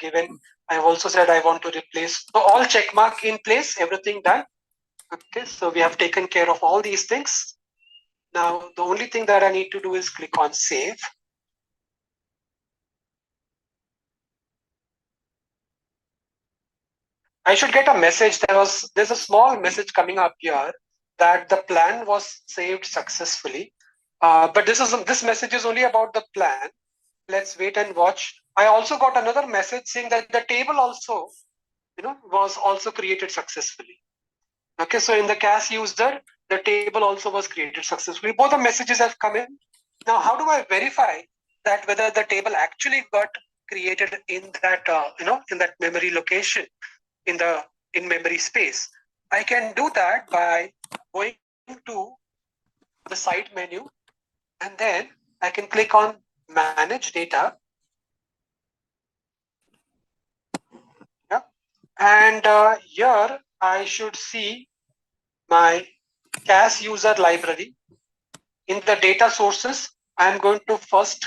given. I've also said I want to replace. So all check mark in place, everything done. Okay, so we have taken care of all these things. Now, the only thing that I need to do is click on save. I should get a message. There's a small message coming up here that the plan was saved successfully. But this message is only about the plan. Let's wait and watch. I also got another message saying that the table also, was also created successfully. Okay, so in the CAS user, the table also was created successfully. Both the messages have come in. Now, how do I verify that whether the table actually got created in that, in that memory location, in memory space? I can do that by going to the side menu, and then I can click on manage data. Yeah. And here I should see my CAS user library. In the data sources, I'm going to first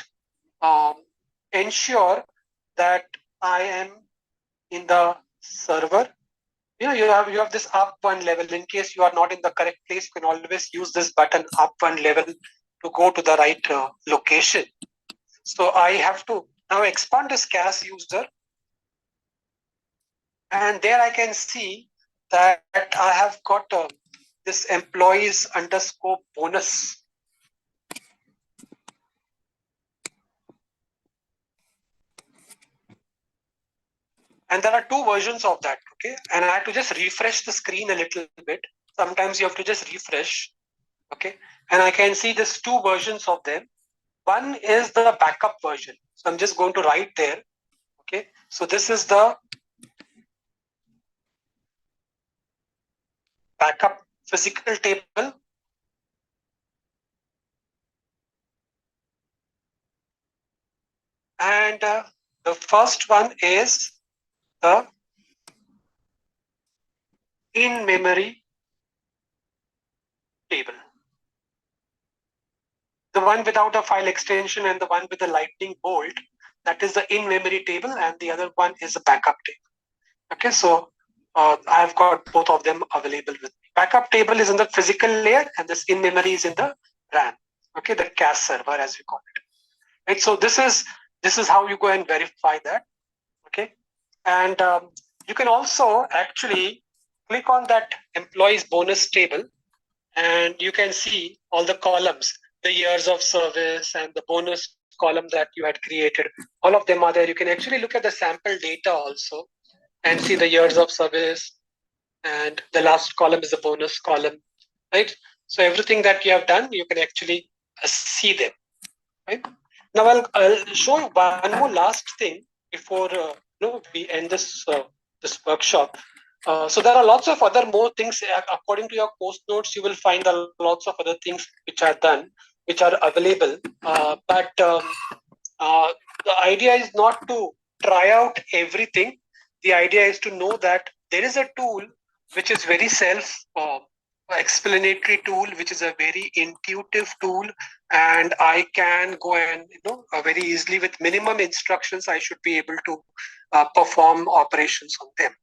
ensure that I am in the server. You have this up one level. In case you are not in the correct place, you can always use this button up one level to go to the right location. So I have to now expand this CAS user, and there I can see that I have got this employees underscore bonus. And there are two versions of that, okay? And I had to just refresh the screen a little bit. Sometimes you have to just refresh, okay? And I can see there's two versions of them. One is the backup version. So I'm just going to write there, okay? So this is the backup physical table. And the first one is the in-memory table. The one without a file extension and the one with the lightning bolt, that is the in-memory table, and the other one is the backup table. Okay, so I've got both of them available with me. Backup table is in the physical layer, and this in-memory is in the RAM. Okay, the CAS server, as we call it. Right, so this is how you go and verify that. Okay, and you can also actually click on that employees bonus table, and you can see all the columns, the years of service and the bonus column that you had created. All of them are there. You can actually look at the sample data also and see the years of service, and the last column is the bonus column, right? So everything that you have done, you can actually see them, right? Now I'll show you one more last thing before we end this workshop. So there are lots of other more things. According to your course notes, you will find lots of other things which are done, which are available. But the idea is not to try out everything. The idea is to know that there is a tool which is very self-explanatory tool, which is a very intuitive tool, and I can go and very easily with minimum instructions, I should be able to perform operations on them.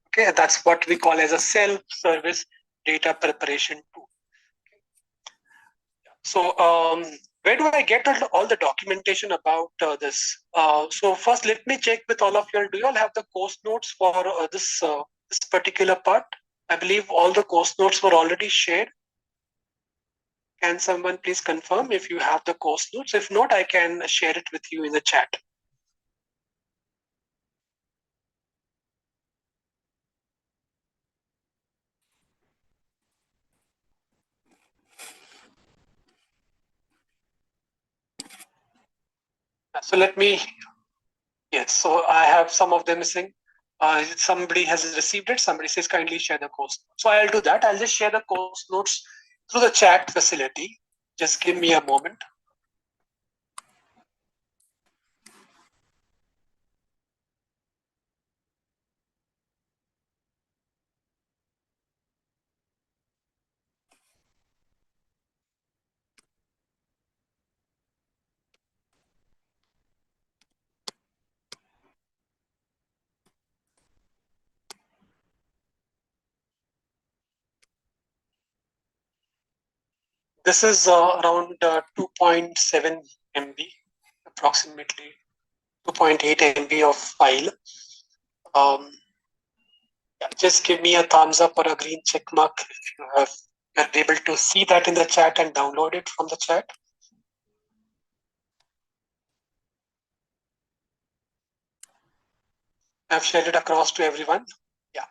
Okay, that's what we call as a self-service data preparation tool. So where do I get all the documentation about this? So first, let me check with all of you. Do you all have the course notes for this particular part? I believe all the course notes were already shared. Can someone please confirm if you have the course notes? If not, I can share it with you in the chat. So let me, yes, so I have some of them missing. Somebody has received it. Somebody says kindly share the course notes. So I'll do that. I'll just share the course notes through the chat facility. Just give me a moment. this is around 2.7 MB, approximately 2.8 MB of file. Just give me a thumbs up or a green check mark if you have are able to see that in the chat and download it from the chat. I've shared it across to everyone. Yeah,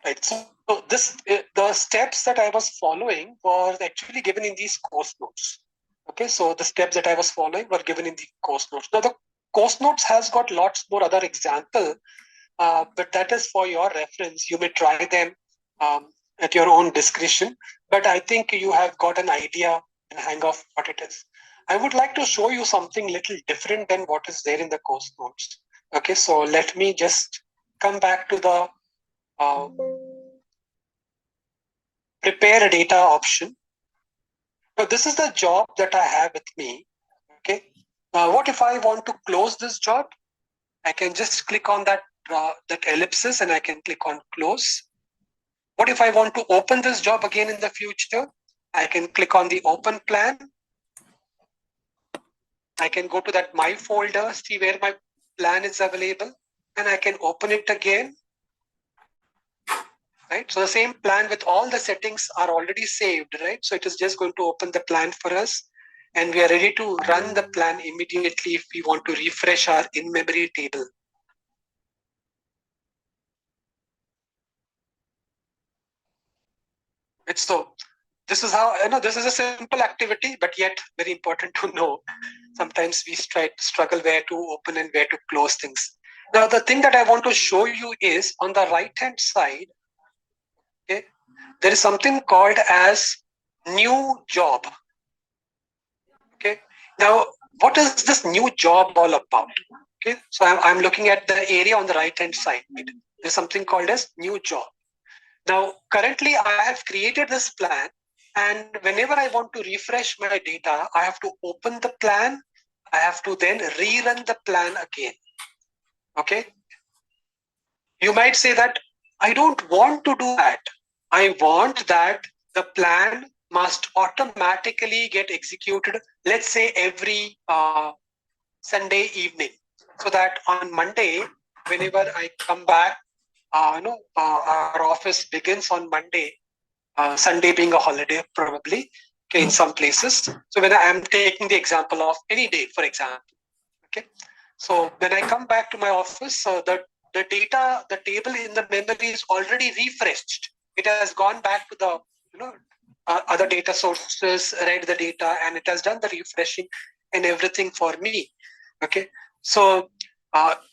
right. So this the steps that I was following were actually given in these course notes. Okay, so the steps that I was following were given in the course notes. Now the course notes has got lots more other example, but that is for your reference. You may try them at your own discretion, but I think you have got an idea and hang of what it is. I would like to show you something little different than what is there in the course notes. Okay, so let me just come back to the prepare data option. So this is the job that I have with me. Okay, what if I want to close this job? I can just click on that ellipsis and I can click on close. What if I want to open this job again in the future? I can click on the open plan. I can go to that my folder, see where my plan is available, and I can open it again. Right. So the same plan with all the settings are already saved, right? So it is just going to open the plan for us. And we are ready to run the plan immediately if we want to refresh our in-memory table. Right. So this is how, this is a simple activity, but yet very important to know. Sometimes we struggle where to open and where to close things. Now, the thing that I want to show you is on the right-hand side, okay, there is something called as new job. Okay. Now, what is this new job all about? Okay. So I'm looking at the area on the right-hand side. Right? There's something called as new job. Now, currently I have created this plan, and whenever I want to refresh my data, I have to open the plan. I have to then rerun the plan again. Okay. You might say that I don't want to do that. I want that the plan must automatically get executed, let's say every Sunday evening, so that on Monday, whenever I come back, our office begins on Monday, Sunday being a holiday probably, okay, in some places. So when I am taking the example of any day, for example, okay. So when I come back to my office, the data, the table in the memory is already refreshed. It has gone back to the other data sources, read the data, and it has done the refreshing and everything for me. Okay, so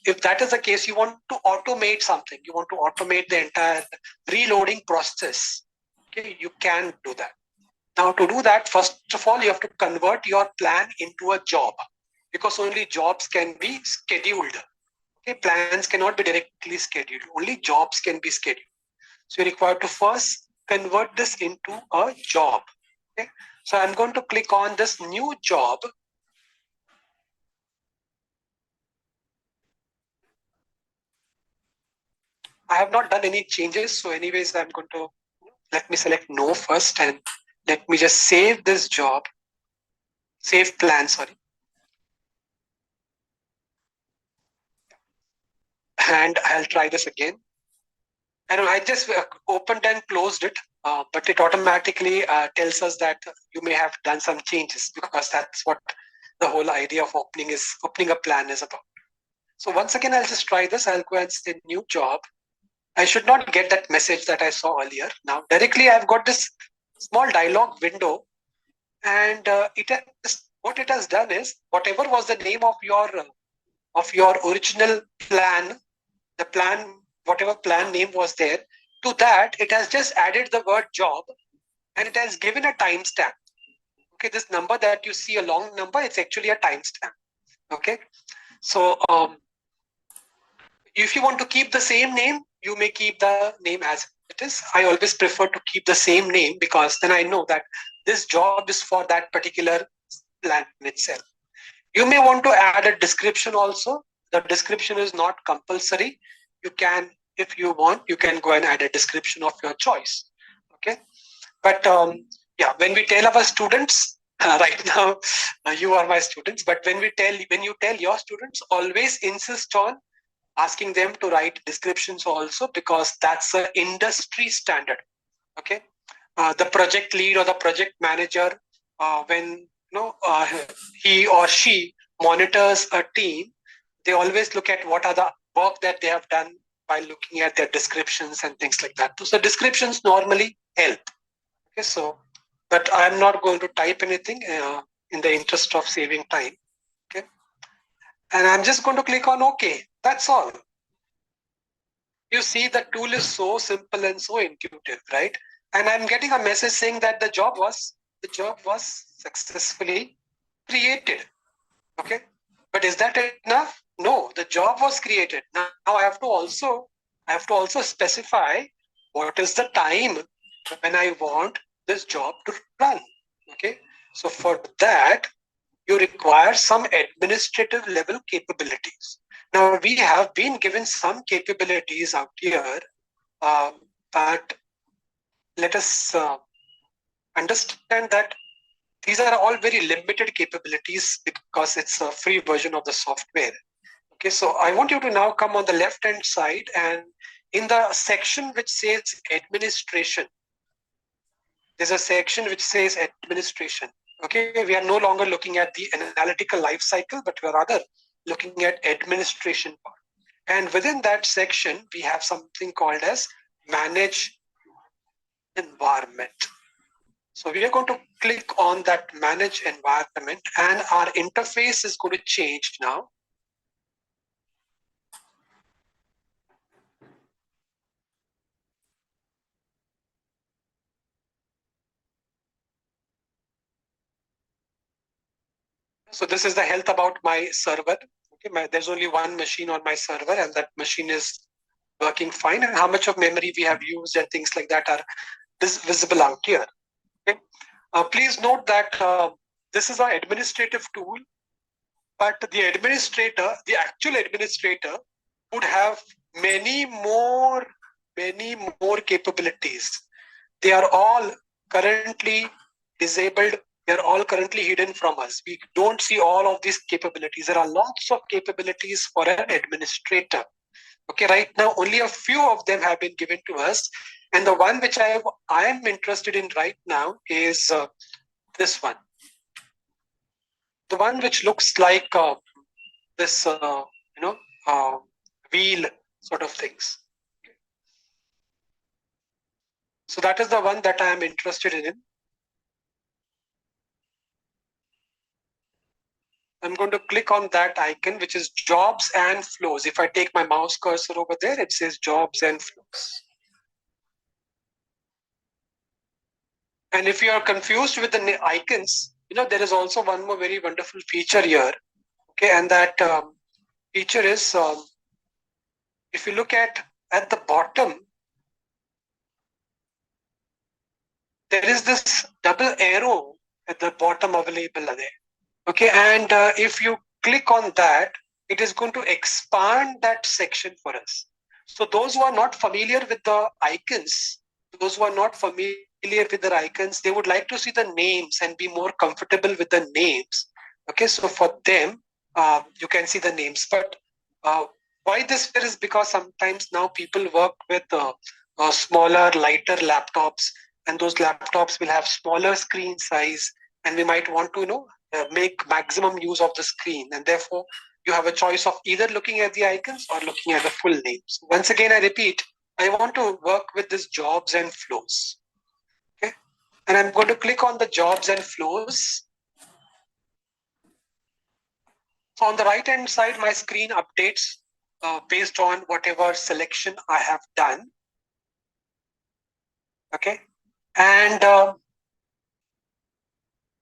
if that is the case, you want to automate something. You want to automate the entire reloading process. Okay, you can do that. Now, to do that, first of all, you have to convert your plan into a job, because only jobs can be scheduled. Okay, plans cannot be directly scheduled. Only jobs can be scheduled. So you're required to first convert this into a job. Okay, so I'm going to click on this new job. I have not done any changes. So anyways, I'm going to, let me select no first, and let me just save this job, save plan, sorry. And I'll try this again. I just opened and closed it, but it automatically tells us that you may have done some changes, because that's what the whole idea of opening a plan is about. So once again, I'll just try this. I'll go and say new job. I should not get that message that I saw earlier. Now directly I've got this small dialog window, and what it has done is, whatever was the name of your original plan, the plan, whatever plan name was there, to that it has just added the word job, and it has given a timestamp. Okay, this number that you see, a long number, it's actually a timestamp. Okay, so if you want to keep the same name, you may keep the name as it is. I always prefer to keep the same name, because then I know that this job is for that particular plan itself. You may want to add a description also. The description is not compulsory. You can, if you want, you can go and add a description of your choice. Okay, but Yeah, when we tell our students, right now, you are my students, but when you tell your students, always insist on asking them to write descriptions also, because that's an industry standard. Okay, the project lead or the project manager, when he or she monitors a team, they always look at what are the work that they have done by looking at their descriptions and things like that. So descriptions normally help. Okay, so but I'm not going to type anything in the interest of saving time. Okay, and I'm just going to click on OK. That's all. You see, the tool is so simple and so intuitive, right? And I'm getting a message saying that the job was successfully created. Okay, but is that enough? No, the job was created. Now I have to also specify what is the time when I want this job to run. Okay, so for that you require some administrative level capabilities. Now we have been given some capabilities out here, uh, but let us understand that these are all very limited capabilities because it's a free version of the software. Okay, so I want you to now come on the left hand side, and in the section which says administration, there's a section which says administration. Okay, we are no longer looking at the analytical life cycle, but we are rather looking at administration part. And within that section, we have something called as manage environment. So we are going to click on that manage environment, and our interface is going to change now. So this is the health about my server. Okay, there's only one machine on my server, and that machine is working fine. And how much of memory we have used and things like that are visible out here. Okay. Please note that this is our administrative tool, but the actual administrator, would have many more capabilities. They are all currently disabled. They are all currently hidden from us. We don't see all of these capabilities. There are lots of capabilities for an administrator. Okay, right now only a few of them have been given to us, and the one which I am interested in right now is this one. The one which looks like this, wheel sort of things. So that is the one that I am interested in. I'm going to click on that icon, which is jobs and flows. If I take my mouse cursor over there, it says jobs and flows. And if you are confused with the icons, there is also one more very wonderful feature here. Okay, and that feature is, if you look at the bottom, there is this double arrow at the bottom available there. Okay, and if you click on that, it is going to expand that section for us. So those who are not familiar with the icons, they would like to see the names and be more comfortable with the names. Okay, so for them, you can see the names. But why this is because sometimes now people work with smaller, lighter laptops, and those laptops will have smaller screen size, and we might want to, make maximum use of the screen, and therefore you have a choice of either looking at the icons or looking at the full names. Once again, I repeat, I want to work with this jobs and flows. Okay, and I'm going to click on the jobs and flows. So on the right hand side, my screen updates based on whatever selection I have done. Okay, and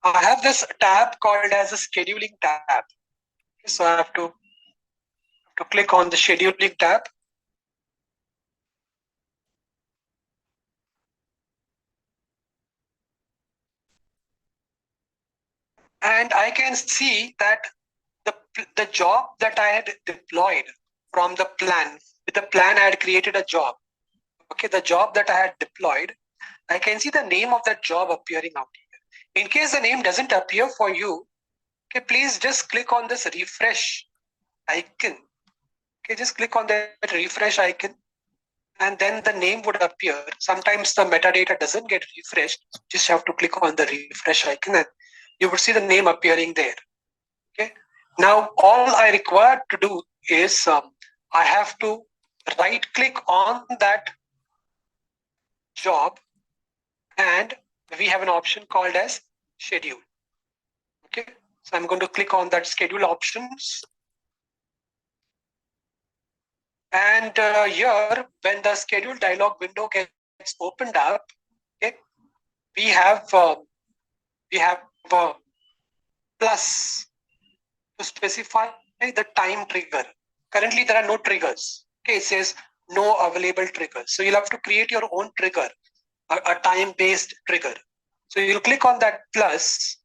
I have this tab called as a scheduling tab. So I have to click on the scheduling tab. And I can see that the job that I had deployed from the plan, with the plan I had created a job. Okay, the job that I had deployed, I can see the name of that job appearing out here. In case the name doesn't appear for you, okay, please just click on this refresh icon. Okay, just click on that refresh icon and then the name would appear. Sometimes the metadata doesn't get refreshed. Just have to click on the refresh icon and you will see the name appearing there. Okay. Now all I require to do is I have to right click on that job and we have an option called as schedule. Okay. So I'm going to click on that schedule options. And here, when the schedule dialog window gets opened up, okay, we have a plus to specify the time trigger. Currently, there are no triggers. Okay, it says no available triggers. So you'll have to create your own trigger, a time-based trigger. So you'll click on that plus,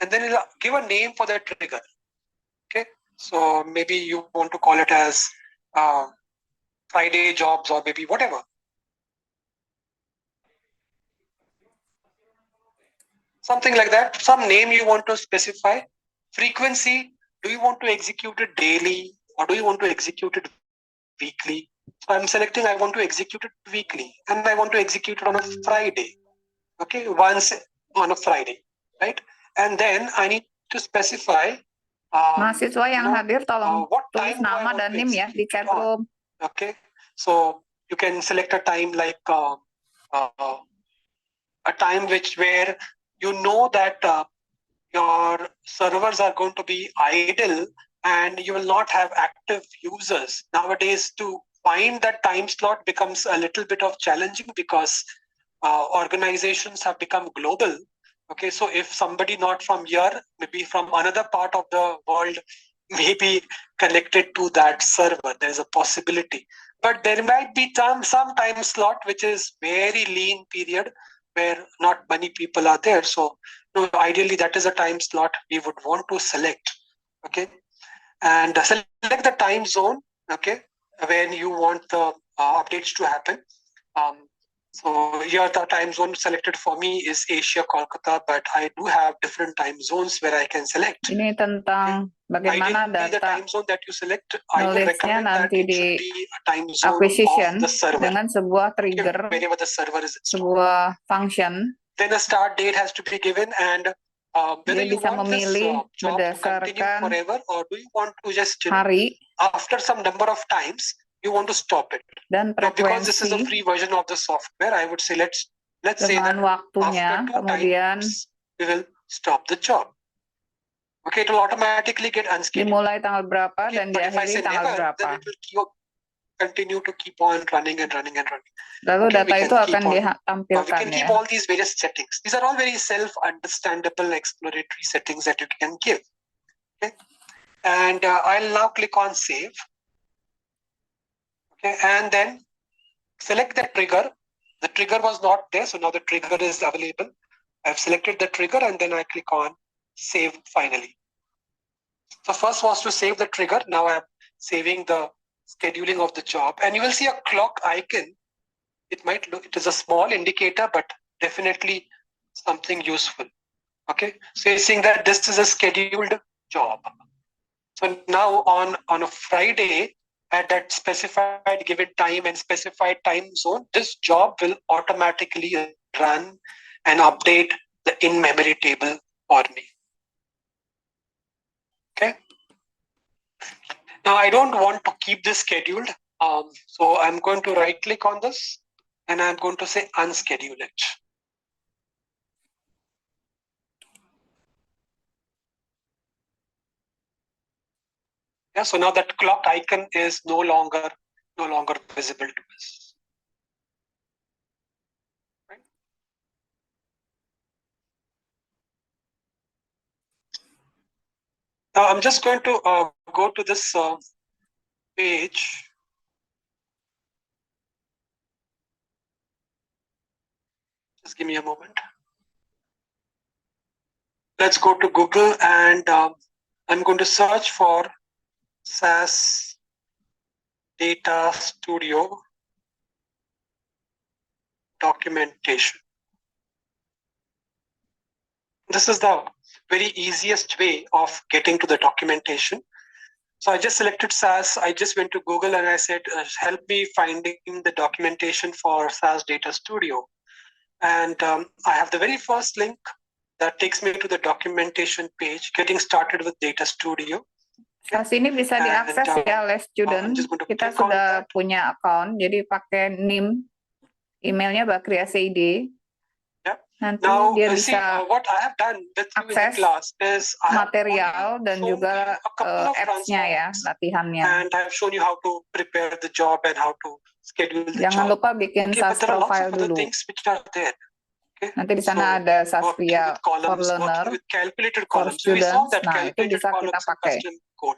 and then you'll give a name for that trigger. Okay, so maybe you want to call it as Friday jobs or maybe whatever. Something like that, some name you want to specify. Frequency, do you want to execute it daily or do you want to execute it weekly? So I'm selecting I want to execute it weekly and I want to execute it on a Friday. Okay, once on a Friday, right? And then I need to specify mahasiswa yang hadir tolong tulis nama dan NIM ya di chat room. Okay, so you can select a time like a time where you know that your servers are going to be idle and you will not have active users. Nowadays, to find that time slot becomes a little bit of challenging because organizations have become global. Okay, so if somebody not from here, maybe from another part of the world, may be connected to that server, there's a possibility. But there might be some time slot which is very lean period where not many people are there. So no, ideally that is a time slot we would want to select. Okay, and select the time zone. Okay, when you want the updates to happen. So here the time zone selected for me is Asia, Kolkata, but I do have different time zones where I can select. Ini tentang bagaimana ideally, the data time zone that you select, I would recommend that nanti it should di be a time zone acquisition of the server. dengan sebuah trigger, wherever the server is installed. sebuah function. Then a start date has to be given and whether Dia you bisa want memilih this job to continue berdasarkan forever or do you want to just hari after some number of times you want to stop it. Dan now, because this is a free version of the software, I would say let's say that waktunya, after 2 kemudian times we will stop the job. Okay, it will automatically get unscheduled. Dimulai tanggal berapa dan diakhiri tanggal berapa. Then it will continue to keep on running and running and running. Lalu data itu akan ditampilkan we can keep all these various settings. These are all very self-understandable exploratory settings that you can give. Okay, and I'll now click on save. Okay, and then select the trigger. The trigger was not there, so now the trigger is available. I've selected the trigger and then I click on save finally. So first was to save the trigger. Now I'm saving the scheduling of the job and you will see a clock icon. It might look, it is a small indicator, but definitely something useful. Okay, so you're seeing that this is a scheduled job. So now on a Friday at that specified given time and specified time zone, this job will automatically run and update the in-memory table for me. Okay. Now I don't want to keep this scheduled. So I'm going to right click on this and I'm going to say unschedule it. Yeah, so now that clock icon is no longer visible to us. Right? Now I'm just going to go to this page. Just give me a moment. Let's go to Google and I'm going to search for SAS Data Studio. documentation. This is the very easiest way of getting to the documentation. So I just selected SAS. I just went to Google and I said, help me finding the documentation for SAS Data Studio. And I have the very first link that takes me to the documentation page, getting started with Data Studio. SAS ini bisa diakses ya oleh student. Kita sudah punya account, jadi pakai NIM, emailnya Bakri SID. Nanti now, dia bisa what I have done with you in the class is material dan juga apps-nya ya, latihannya. And I have shown you how to prepare the job and how to schedule the Jangan job. lupa bikin SAS profile dulu. Things which are there. Okay. Nanti di sana ada Sasvia for learner, for students. Nah, itu bisa kita pakai.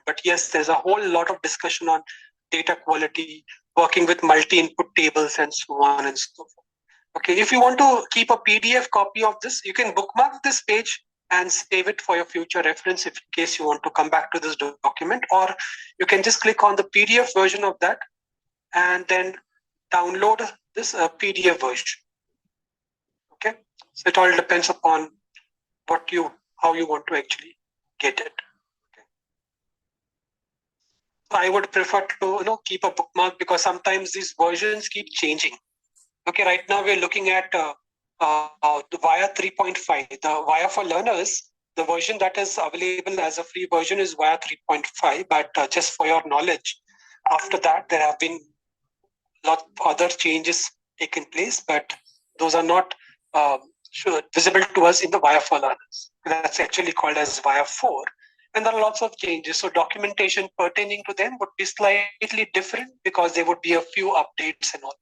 But yes, there's a whole lot of discussion on data quality, working with multi-input tables, and so on and so forth. Okay, if you want to keep a PDF copy of this, you can bookmark this page and save it for your future reference in case you want to come back to this document, or you can just click on the PDF version of that and then download this PDF version. Okay, so it all depends upon how you want to actually get it. Okay. So I would prefer to keep a bookmark because sometimes these versions keep changing. Okay, right now we're looking at the VIA 3.5. The VIA for learners, the version that is available as a free version is VIA 3.5. But just for your knowledge, after that there have been a lot of other changes taken place, but those are not visible to us in the VIA for learners. That's actually called as VIA 4. And there are lots of changes. So documentation pertaining to them would be slightly different because there would be a few updates and all.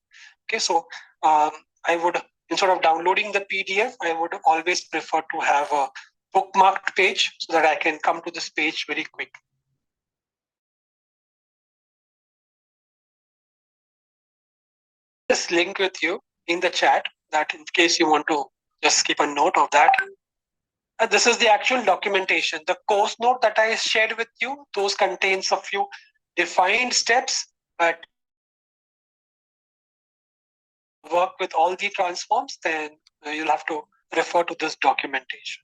Okay, so I would, instead of downloading the PDF, I would always prefer to have a bookmarked page so that I can come to this page very quick. This link with you in the chat, that in case you want to just keep a note of that. This is the actual documentation. The course note that I shared with you, those contains a few defined steps, but work with all the transforms, then you'll have to refer to this documentation.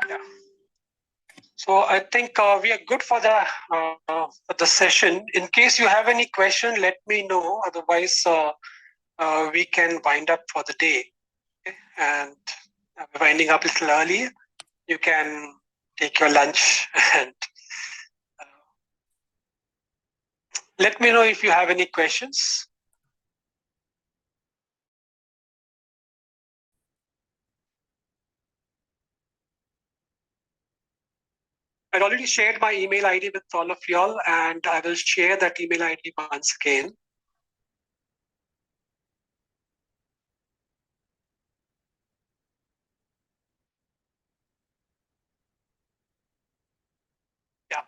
Yeah. So I think we are good for the session. In case you have any question, let me know. Otherwise, we can wind up for the day. Okay? And winding up a little early, you can take your lunch and let me know if you have any questions. I'd already shared my email ID with all of y'all, and I will share that email ID once again. Yeah,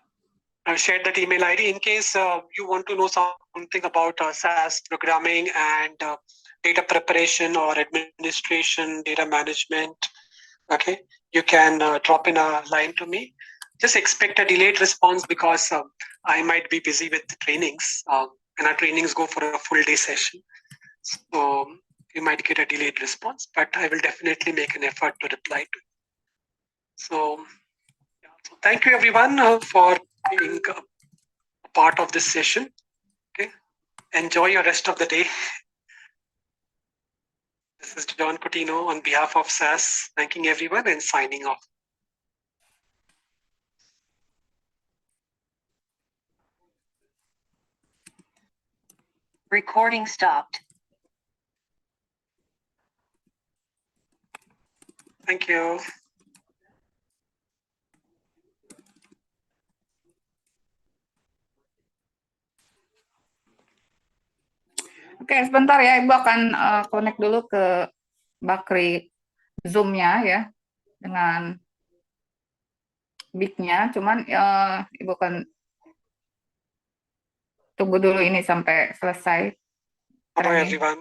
I've shared that email ID in case you want to know something about SAS programming and data preparation or administration, data management. Okay, you can drop in a line to me. Just expect a delayed response because I might be busy with the trainings, and our trainings go for a full day session. So you might get a delayed response, but I will definitely make an effort to reply to you. So thank you everyone for being a part of this session. Okay, enjoy your rest of the day. This is John Coutinho on behalf of SAS, thanking everyone and signing off. Recording stopped. Thank you. Oke, sebentar ya, Ibu akan connect dulu ke Bakri Zoom-nya ya, dengan mic-nya. Cuman Ibu akan tunggu dulu ini sampai selesai. Hello everyone.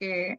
Oke,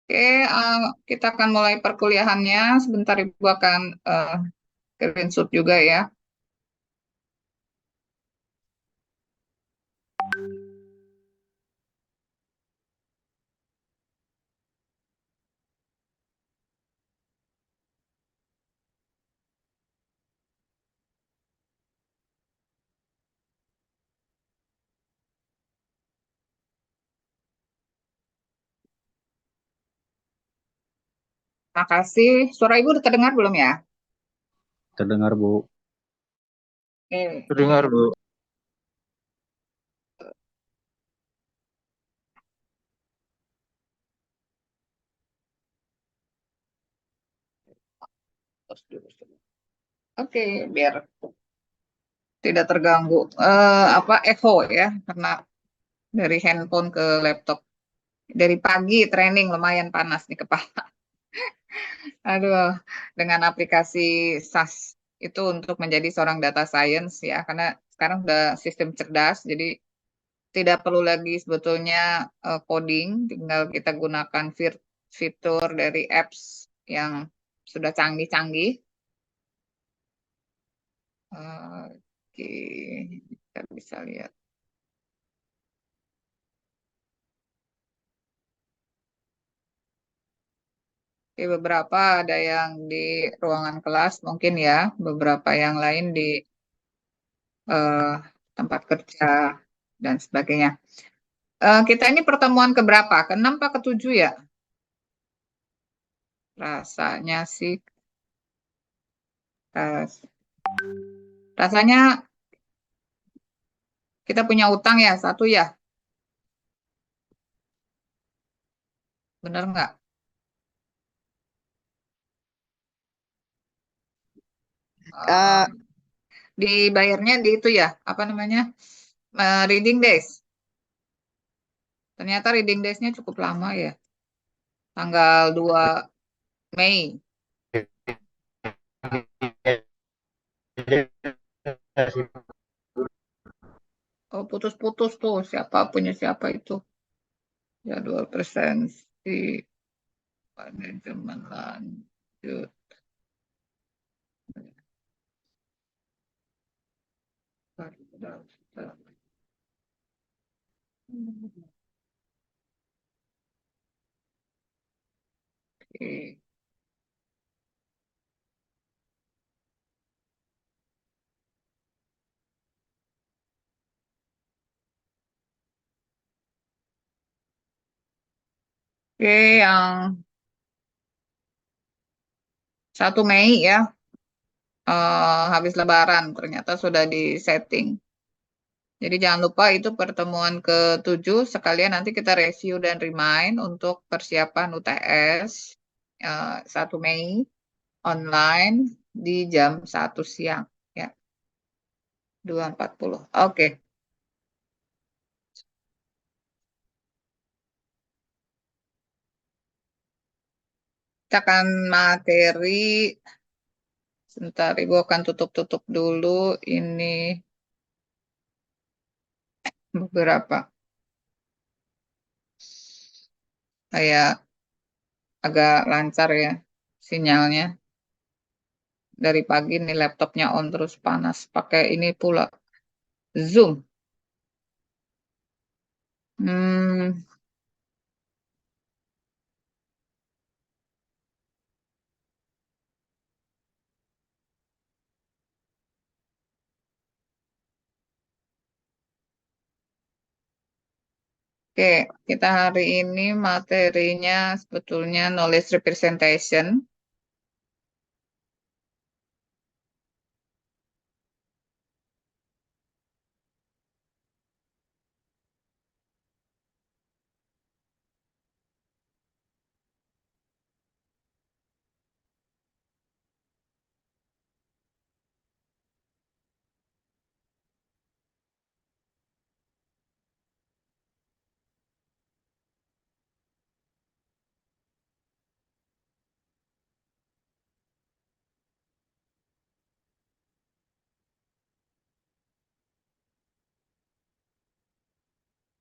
Oke, kita akan mulai perkuliahannya. Sebentar Ibu akan screenshot juga ya. Makasih. Suara Ibu udah terdengar belum ya? Terdengar, Bu. Oke. Terdengar, Bu. Oke, biar tidak terganggu echo ya, karena dari handphone ke laptop. Dari pagi training lumayan panas nih kepala. Aduh, dengan aplikasi SAS itu untuk menjadi seorang data science ya, karena sekarang udah sistem cerdas, jadi tidak perlu lagi sebetulnya coding, tinggal kita gunakan fitur dari apps yang sudah canggih-canggih. Oke, kita bisa lihat. Oke, beberapa ada yang di ruangan kelas mungkin ya, beberapa yang lain di eh, tempat kerja dan sebagainya. Kita ini pertemuan keberapa? Ke-6 apa ke-7 ya? Rasanya sih, rasanya kita punya utang ya, satu ya. Bener nggak? Eh, dibayarnya di itu ya, apa namanya? Reading days. Ternyata reading days-nya cukup lama ya. Tanggal 2 Mei. Oh, putus-putus tuh. Siapa punya siapa itu? Jadwal presensi manajemen lanjut. Oke. Oke, yang 1 Mei ya, habis Lebaran ternyata sudah di setting. Jadi jangan lupa itu pertemuan ke-7, sekalian nanti kita review dan remind untuk persiapan UTS 1 Mei online di jam 1 siang ya, 2.40. Oke. Kita akan materi, sebentar Ibu akan tutup-tutup dulu ini beberapa. Kayak agak lancar ya sinyalnya. Dari pagi nih laptopnya on terus panas. Pakai ini pula Zoom. Hmm, oke, kita hari ini materinya sebetulnya knowledge representation.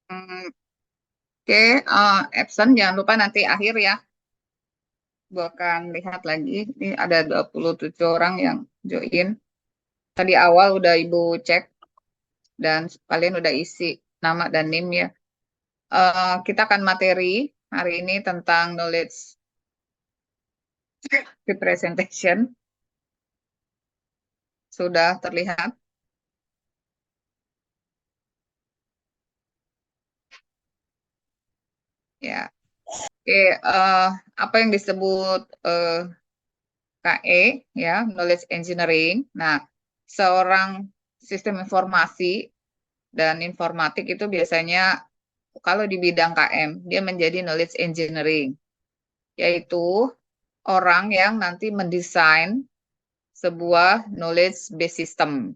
Hmm, oke, absen jangan lupa nanti akhir ya. Gue akan lihat lagi. Ini ada 27 orang yang join. Tadi awal udah Ibu cek dan kalian udah isi nama dan NIM ya. Kita akan materi hari ini tentang knowledge representation. Sudah terlihat? Ya. Oke, apa yang disebut KE ya, knowledge engineering. Nah, seorang sistem informasi dan informatik itu biasanya kalau di bidang KM dia menjadi knowledge engineering, yaitu orang yang nanti mendesain sebuah knowledge base system.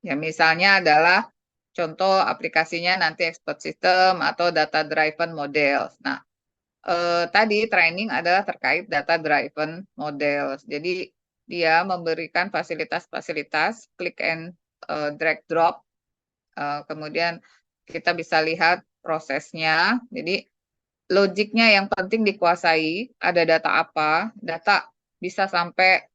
Ya, misalnya adalah contoh aplikasinya nanti expert system atau data driven model. Nah, tadi training adalah terkait data driven model. Jadi dia memberikan fasilitas-fasilitas click and drag drop. Kemudian kita bisa lihat prosesnya. Jadi logiknya yang penting dikuasai. Ada data apa? Data bisa sampai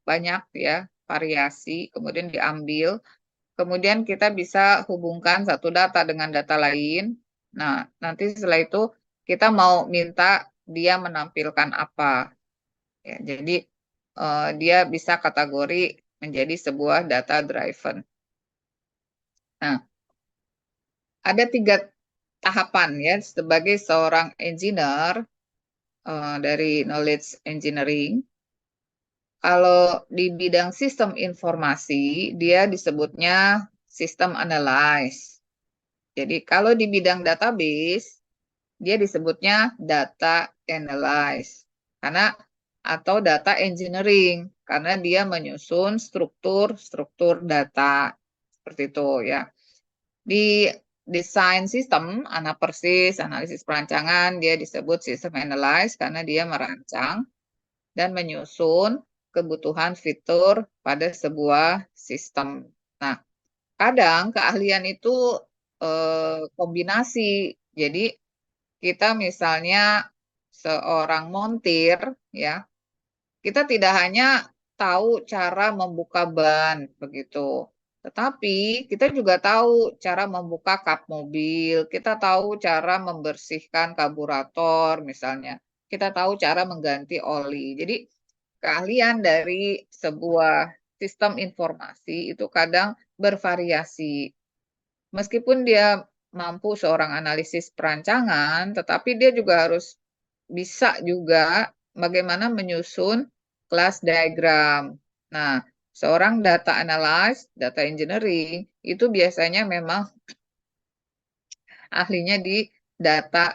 banyak ya variasi. Kemudian diambil. Kemudian kita bisa hubungkan satu data dengan data lain. Nah, nanti setelah itu kita mau minta dia menampilkan apa. Ya, jadi dia bisa kategori menjadi sebuah data driven. Nah, ada 3 tahapan ya sebagai seorang engineer dari knowledge engineering. Kalau di bidang sistem informasi, dia disebutnya sistem analyze. Jadi kalau di bidang database, dia disebutnya data analyze. Karena atau data engineering, karena dia menyusun struktur data. Seperti itu ya. Di desain sistem, analisis perancangan, dia disebut sistem analyze karena dia merancang dan menyusun kebutuhan fitur pada sebuah sistem. Nah, kadang keahlian itu kombinasi. Jadi kita misalnya seorang montir, ya, kita tidak hanya tahu cara membuka ban begitu, tetapi kita juga tahu cara membuka kap mobil, kita tahu cara membersihkan karburator misalnya, kita tahu cara mengganti oli. Jadi keahlian dari sebuah sistem informasi itu kadang bervariasi. Meskipun dia mampu seorang analisis perancangan, tetapi dia juga harus bisa juga bagaimana menyusun class diagram. Nah, seorang data analyst, data engineering, itu biasanya memang ahlinya di data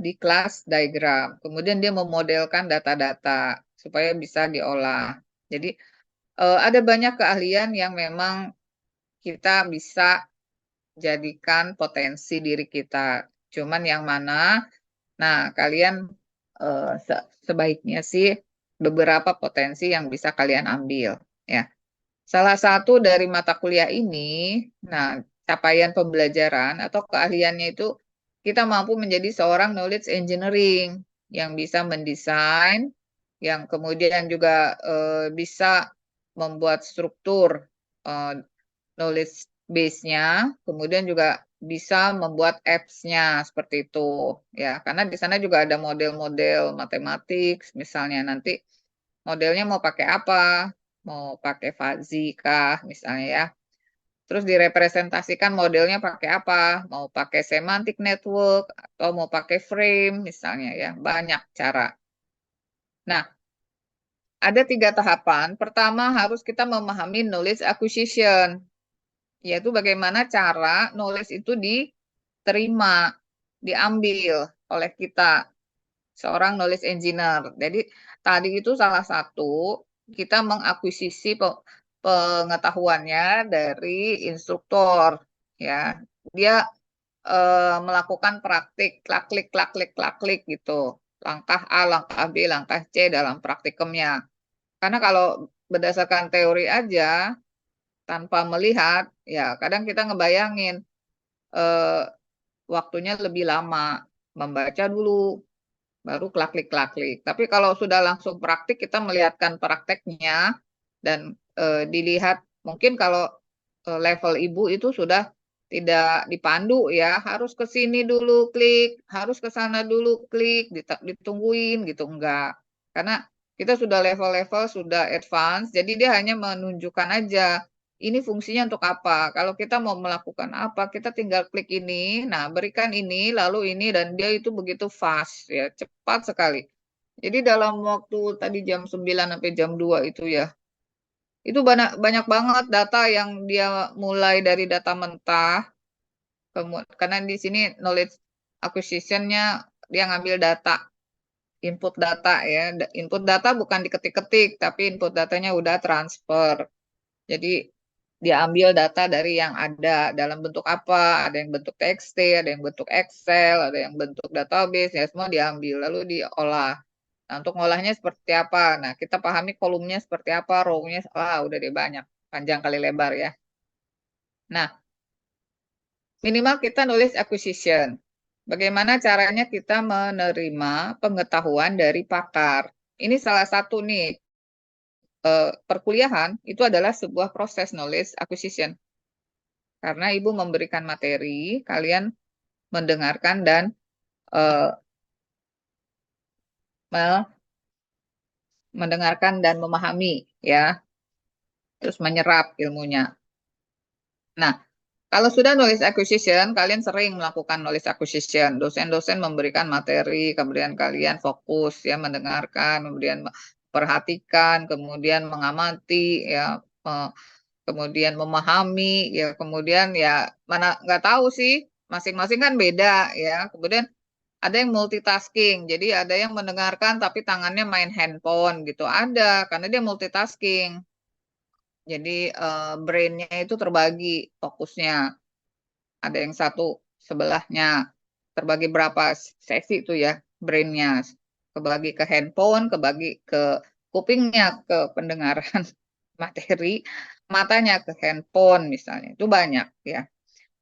di class diagram. Kemudian dia memodelkan data-data supaya bisa diolah. Jadi ada banyak keahlian yang memang kita bisa jadikan potensi diri kita. Cuman yang mana, nah kalian sebaiknya sih beberapa potensi yang bisa kalian ambil. Ya, salah satu dari mata kuliah ini, nah capaian pembelajaran atau keahliannya itu kita mampu menjadi seorang knowledge engineering yang bisa mendesain, yang kemudian juga bisa membuat struktur knowledge base-nya, kemudian juga bisa membuat apps-nya seperti itu ya, karena di sana juga ada model-model matematik, misalnya nanti modelnya mau pakai apa, mau pakai fuzzy kah misalnya ya, terus direpresentasikan modelnya pakai apa, mau pakai semantic network atau mau pakai frame misalnya ya, banyak cara. Nah, ada 3 tahapan. Pertama harus kita memahami knowledge acquisition, yaitu bagaimana cara knowledge itu diterima, diambil oleh kita, seorang knowledge engineer. Jadi tadi itu salah satu, kita mengakuisisi pengetahuannya dari instruktur, ya. Dia melakukan praktik, klik gitu. Langkah A, langkah B, langkah C dalam praktikumnya. Karena kalau berdasarkan teori aja, tanpa melihat, ya kadang kita ngebayangin waktunya lebih lama, membaca dulu, baru klik. Tapi kalau sudah langsung praktik, kita melihatkan prakteknya dan dilihat, mungkin kalau level ibu itu sudah tidak dipandu ya, harus ke sini dulu klik, harus ke sana dulu klik, ditungguin gitu, enggak. Karena kita sudah level-level, sudah advance, jadi dia hanya menunjukkan aja ini fungsinya untuk apa. Kalau kita mau melakukan apa, kita tinggal klik ini, nah berikan ini, lalu ini, dan dia itu begitu fast ya, cepat sekali. Jadi dalam waktu tadi jam 9 sampai jam 2 itu ya, itu banyak banget data yang dia mulai dari data mentah, karena di sini knowledge acquisition-nya dia ngambil data, input data ya. Input data bukan diketik-ketik, tapi input datanya udah transfer. Jadi dia ambil data dari yang ada dalam bentuk apa, ada yang bentuk TXT, ada yang bentuk Excel, ada yang bentuk database, ya semua diambil lalu diolah. Nah, untuk ngolahnya seperti apa? Nah, kita pahami kolomnya seperti apa, row-nya, udah deh banyak, panjang kali lebar ya. Nah, minimal kita nulis acquisition. Bagaimana caranya kita menerima pengetahuan dari pakar. Ini salah satu nih, perkuliahan itu adalah sebuah proses knowledge acquisition. Karena ibu memberikan materi, kalian mendengarkan dan mendengarkan dan memahami ya, terus menyerap ilmunya. Nah, kalau sudah knowledge acquisition, kalian sering melakukan knowledge acquisition. Dosen-dosen memberikan materi, kemudian kalian fokus ya mendengarkan, kemudian perhatikan, kemudian mengamati ya, kemudian memahami ya, kemudian ya mana nggak tahu sih, masing-masing kan beda ya. Kemudian ada yang multitasking, jadi ada yang mendengarkan tapi tangannya main handphone gitu. Ada, karena dia multitasking. Jadi brainnya itu terbagi fokusnya. Ada yang satu sebelahnya, terbagi berapa sesi itu ya brainnya. Kebagi ke handphone, kebagi ke kupingnya, ke pendengaran materi, matanya ke handphone misalnya. Itu banyak ya.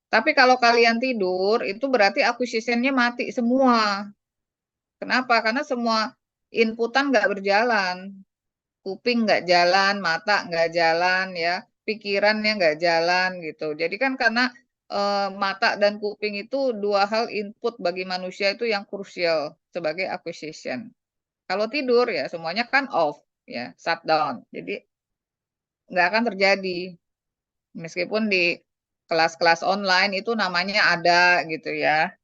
Tapi kalau kalian tidur, itu berarti acquisition-nya mati semua. Kenapa? Karena semua inputan nggak berjalan. Kuping nggak jalan, mata nggak jalan ya, pikirannya nggak jalan gitu. Jadi kan karena mata dan kuping itu dua hal input bagi manusia itu yang krusial sebagai acquisition. Kalau tidur ya semuanya kan off ya, shutdown. Jadi nggak akan terjadi. Meskipun di kelas-kelas online itu namanya ada gitu ya.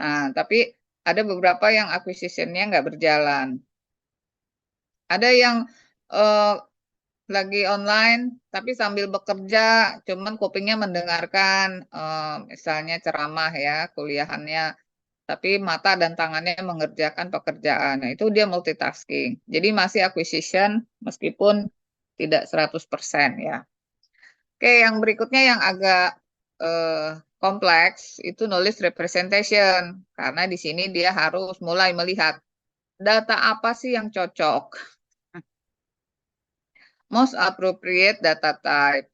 Nah, tapi ada beberapa yang acquisition-nya nggak berjalan. Ada yang eh, lagi online tapi sambil bekerja cuman kupingnya mendengarkan misalnya ceramah ya kuliahannya, tapi mata dan tangannya mengerjakan pekerjaan. Nah, itu dia multitasking. Jadi masih acquisition meskipun tidak 100% ya. Oke, yang berikutnya yang agak kompleks itu knowledge representation, karena di sini dia harus mulai melihat data apa sih yang cocok, most appropriate data type,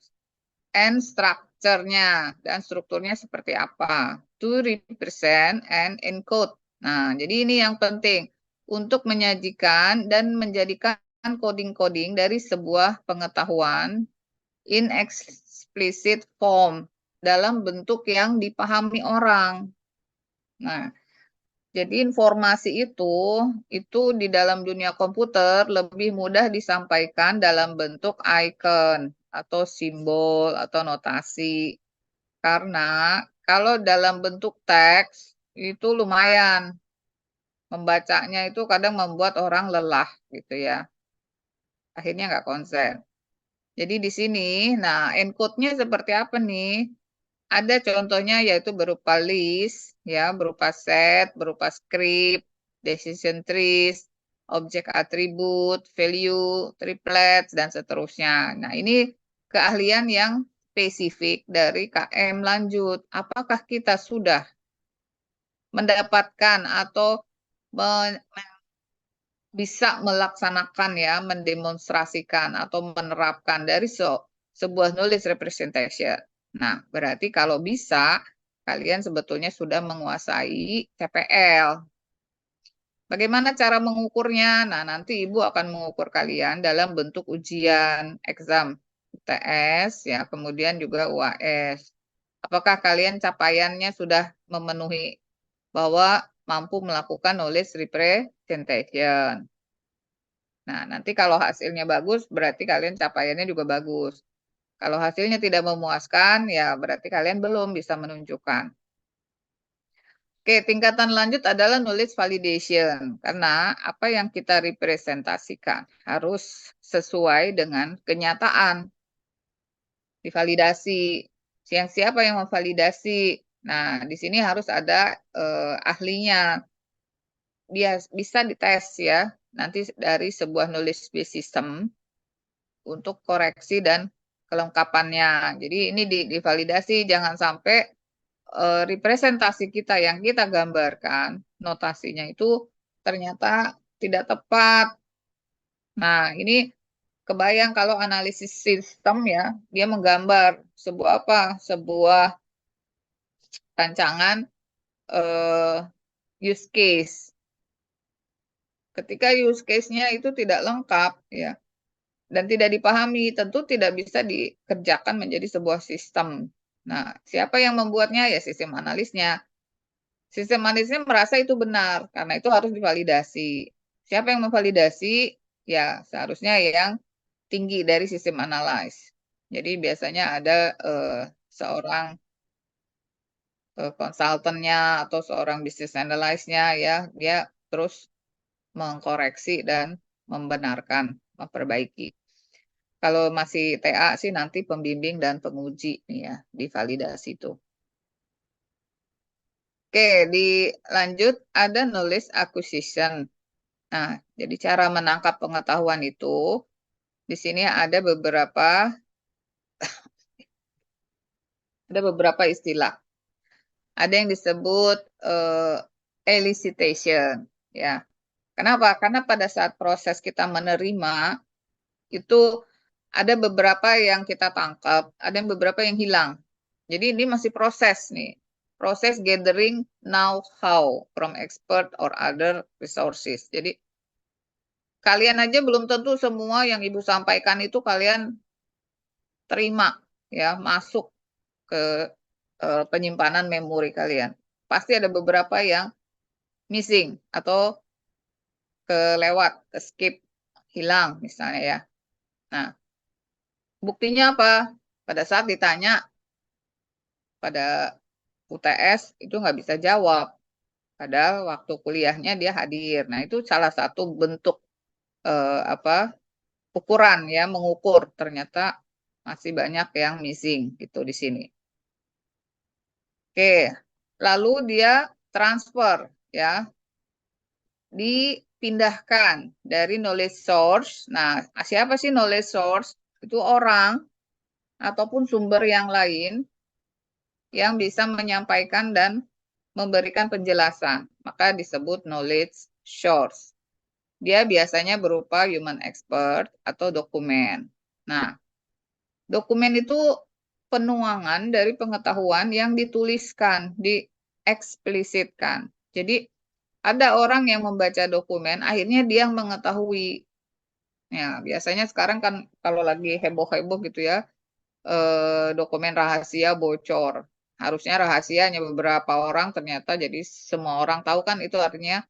and structure-nya, dan strukturnya seperti apa, to represent and encode. Nah, jadi ini yang penting untuk menyajikan dan menjadikan coding-coding dari sebuah pengetahuan in explicit form, dalam bentuk yang dipahami orang. Nah, jadi informasi itu di dalam dunia komputer lebih mudah disampaikan dalam bentuk icon atau simbol atau notasi. Karena kalau dalam bentuk teks itu lumayan, membacanya itu kadang membuat orang lelah gitu ya. Akhirnya nggak konsen. Jadi di sini, nah encode-nya seperti apa nih? Ada contohnya yaitu berupa list, ya, berupa set, berupa script, decision trees, objek atribut, value, triplets, dan seterusnya. Nah, ini keahlian yang spesifik dari KM lanjut. Apakah kita sudah mendapatkan atau bisa melaksanakan ya, mendemonstrasikan atau menerapkan dari sebuah knowledge representation. Nah, berarti kalau bisa, kalian sebetulnya sudah menguasai TPL. Bagaimana cara mengukurnya? Nah, nanti Ibu akan mengukur kalian dalam bentuk ujian, exam, UTS, ya, kemudian juga UAS. Apakah kalian capaiannya sudah memenuhi bahwa mampu melakukan knowledge representation? Nah, nanti kalau hasilnya bagus, berarti kalian capaiannya juga bagus. Kalau hasilnya tidak memuaskan, ya berarti kalian belum bisa menunjukkan. Oke, tingkatan lanjut adalah knowledge validation. Karena apa yang kita representasikan harus sesuai dengan kenyataan. Divalidasi. Siapa yang memvalidasi? Nah, di sini harus ada ahlinya. Bisa dites ya, nanti dari sebuah knowledge base system untuk koreksi dan kelengkapannya. Jadi ini divalidasi, jangan sampai representasi kita yang kita gambarkan, notasinya itu ternyata tidak tepat. Nah, ini kebayang kalau analisis sistem ya, dia menggambar sebuah apa? Sebuah rancangan use case. Ketika use case-nya itu tidak lengkap ya, dan tidak dipahami, tentu tidak bisa dikerjakan menjadi sebuah sistem. Nah, siapa yang membuatnya? Ya sistem analisnya. Sistem analisnya merasa itu benar, karena itu harus divalidasi. Siapa yang memvalidasi? Ya, seharusnya yang tinggi dari sistem analyze. Jadi biasanya ada seorang konsultannya atau seorang business analyst-nya ya, dia terus mengkoreksi dan membenarkan, memperbaiki. Kalau masih TA sih nanti pembimbing dan penguji nih ya, di validasi itu. Oke, dilanjut ada knowledge acquisition. Nah, jadi cara menangkap pengetahuan itu di sini ada beberapa istilah. Ada yang disebut elicitation, ya. Kenapa? Karena pada saat proses kita menerima itu ada beberapa yang kita tangkap, ada yang beberapa yang hilang. Jadi ini masih proses nih. Proses gathering know-how from expert or other resources. Jadi kalian aja belum tentu semua yang Ibu sampaikan itu kalian terima ya, masuk ke penyimpanan memori kalian. Pasti ada beberapa yang missing atau kelewat, ke skip, hilang misalnya ya. Nah, buktinya apa? Pada saat ditanya pada UTS itu nggak bisa jawab. Padahal waktu kuliahnya dia hadir. Nah, itu salah satu bentuk ukuran ya, mengukur ternyata masih banyak yang missing gitu di sini. Oke, lalu dia transfer ya, dipindahkan dari knowledge source. Nah, siapa sih knowledge source? Itu orang ataupun sumber yang lain yang bisa menyampaikan dan memberikan penjelasan. Maka disebut knowledge source. Dia biasanya berupa human expert atau dokumen. Nah, dokumen itu penuangan dari pengetahuan yang dituliskan, dieksplisitkan. Jadi ada orang yang membaca dokumen, akhirnya dia yang mengetahui. Ya, biasanya sekarang kan kalau lagi heboh-heboh gitu ya, dokumen rahasia bocor. Harusnya rahasianya beberapa orang, ternyata jadi semua orang tahu kan, itu artinya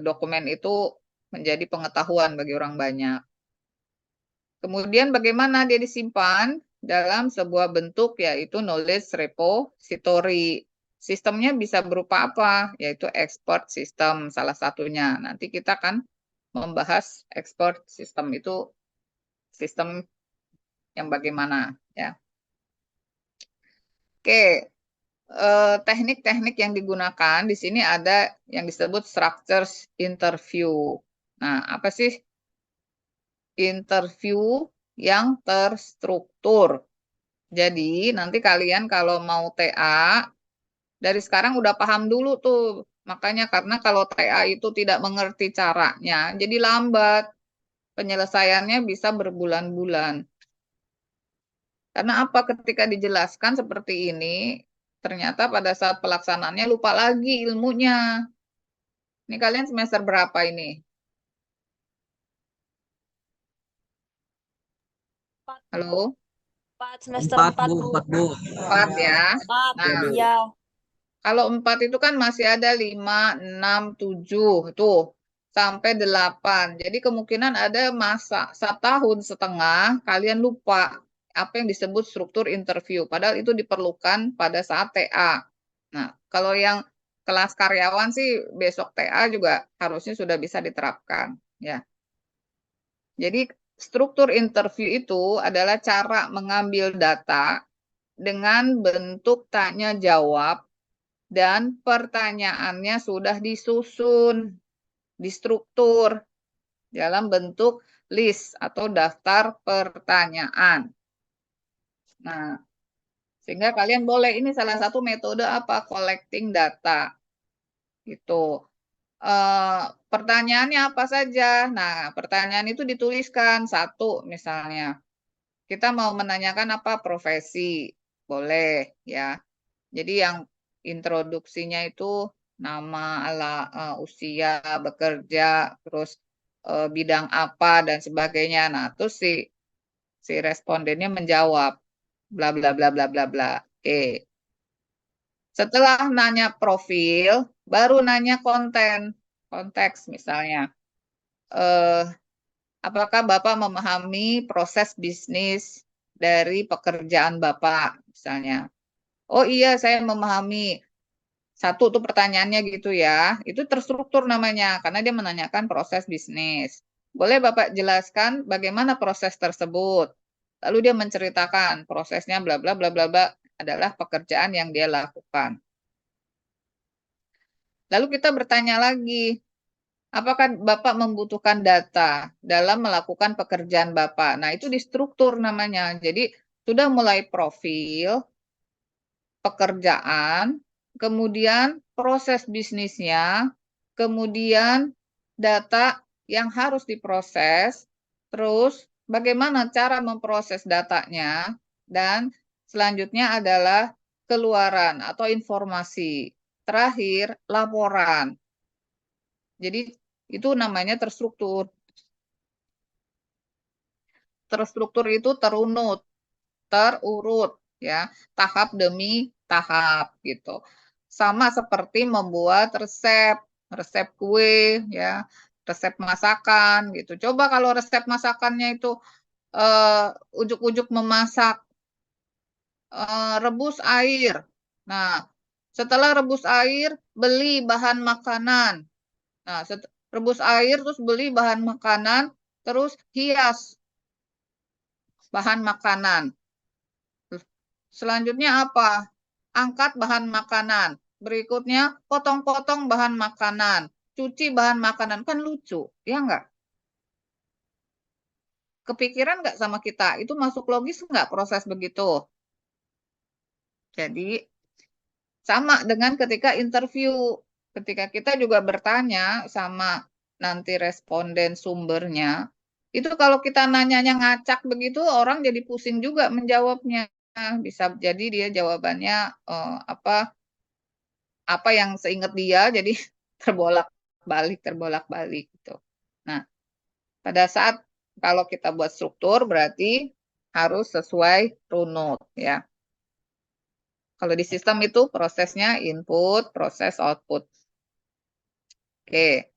dokumen itu menjadi pengetahuan bagi orang banyak. Kemudian bagaimana dia disimpan? Dalam sebuah bentuk yaitu knowledge repository. Sistemnya bisa berupa apa? Yaitu expert system salah satunya. Nanti kita akan membahas expert system itu sistem yang bagaimana ya. Oke, teknik-teknik yang digunakan di sini ada yang disebut structures interview. Nah, apa sih interview yang terstruktur? Jadi nanti kalian kalau mau TA dari sekarang udah paham dulu tuh. Makanya karena kalau TA itu tidak mengerti caranya, jadi lambat. Penyelesaiannya bisa berbulan-bulan. Karena apa? Ketika dijelaskan seperti ini, ternyata pada saat pelaksanaannya lupa lagi ilmunya. Ini kalian semester berapa ini? Halo? 4 semester 4 4 Bu, Bu. 4 Bu. 4 ya. 4, Nah, iya. kalau 4 itu kan masih ada 5, 6, 7. Tuh, sampai 8. Jadi kemungkinan ada masa 1,5 tahun kalian lupa apa yang disebut struktur interview. Padahal itu diperlukan pada saat TA. Nah, kalau yang kelas karyawan sih besok TA juga harusnya sudah bisa diterapkan. Ya. Jadi struktur interview itu adalah cara mengambil data dengan bentuk tanya jawab dan pertanyaannya sudah disusun, distruktur dalam bentuk list atau daftar pertanyaan. Nah, sehingga kalian boleh, ini salah satu metode apa? Collecting data. Itu. Pertanyaannya apa saja? Nah, pertanyaan itu dituliskan satu misalnya. Kita mau menanyakan apa? Profesi. Boleh ya. Jadi yang introduksinya itu nama, usia, bekerja, terus bidang apa dan sebagainya. Nah, terus si respondennya menjawab bla bla bla bla bla bla. Oke. Setelah nanya profil, baru nanya konten. Konteks misalnya, apakah Bapak memahami proses bisnis dari pekerjaan Bapak misalnya? Oh iya, saya memahami. Satu tuh pertanyaannya gitu ya, itu terstruktur namanya karena dia menanyakan proses bisnis. Boleh Bapak jelaskan bagaimana proses tersebut? Lalu dia menceritakan prosesnya bla bla bla bla bla adalah pekerjaan yang dia lakukan. Lalu kita bertanya lagi, apakah Bapak membutuhkan data dalam melakukan pekerjaan Bapak? Nah, itu di struktur namanya. Jadi sudah mulai profil, pekerjaan, kemudian proses bisnisnya, kemudian data yang harus diproses, terus bagaimana cara memproses datanya, dan selanjutnya adalah keluaran atau informasi. Terakhir, laporan. Jadi itu namanya terstruktur. Terstruktur itu terurut ya, tahap demi tahap gitu. Sama seperti membuat resep kue ya, resep masakan gitu. Coba kalau resep masakannya itu ujuk-ujuk memasak, rebus air. Nah, setelah rebus air, beli bahan makanan. Nah, rebus air terus beli bahan makanan, terus hias bahan makanan. Selanjutnya apa? Angkat bahan makanan. Berikutnya, potong-potong bahan makanan. Cuci bahan makanan. Kan lucu, ya nggak? Kepikiran nggak sama kita? Itu masuk logis nggak proses begitu? Jadi, sama dengan ketika interview. Ketika kita juga bertanya sama nanti responden sumbernya, itu kalau kita nanyanya ngacak begitu, orang jadi pusing juga menjawabnya. Bisa jadi dia jawabannya apa yang seingat dia, jadi terbolak-balik gitu. Nah, pada saat kalau kita buat struktur berarti harus sesuai runut ya. Kalau di sistem itu prosesnya input, proses output. Oke.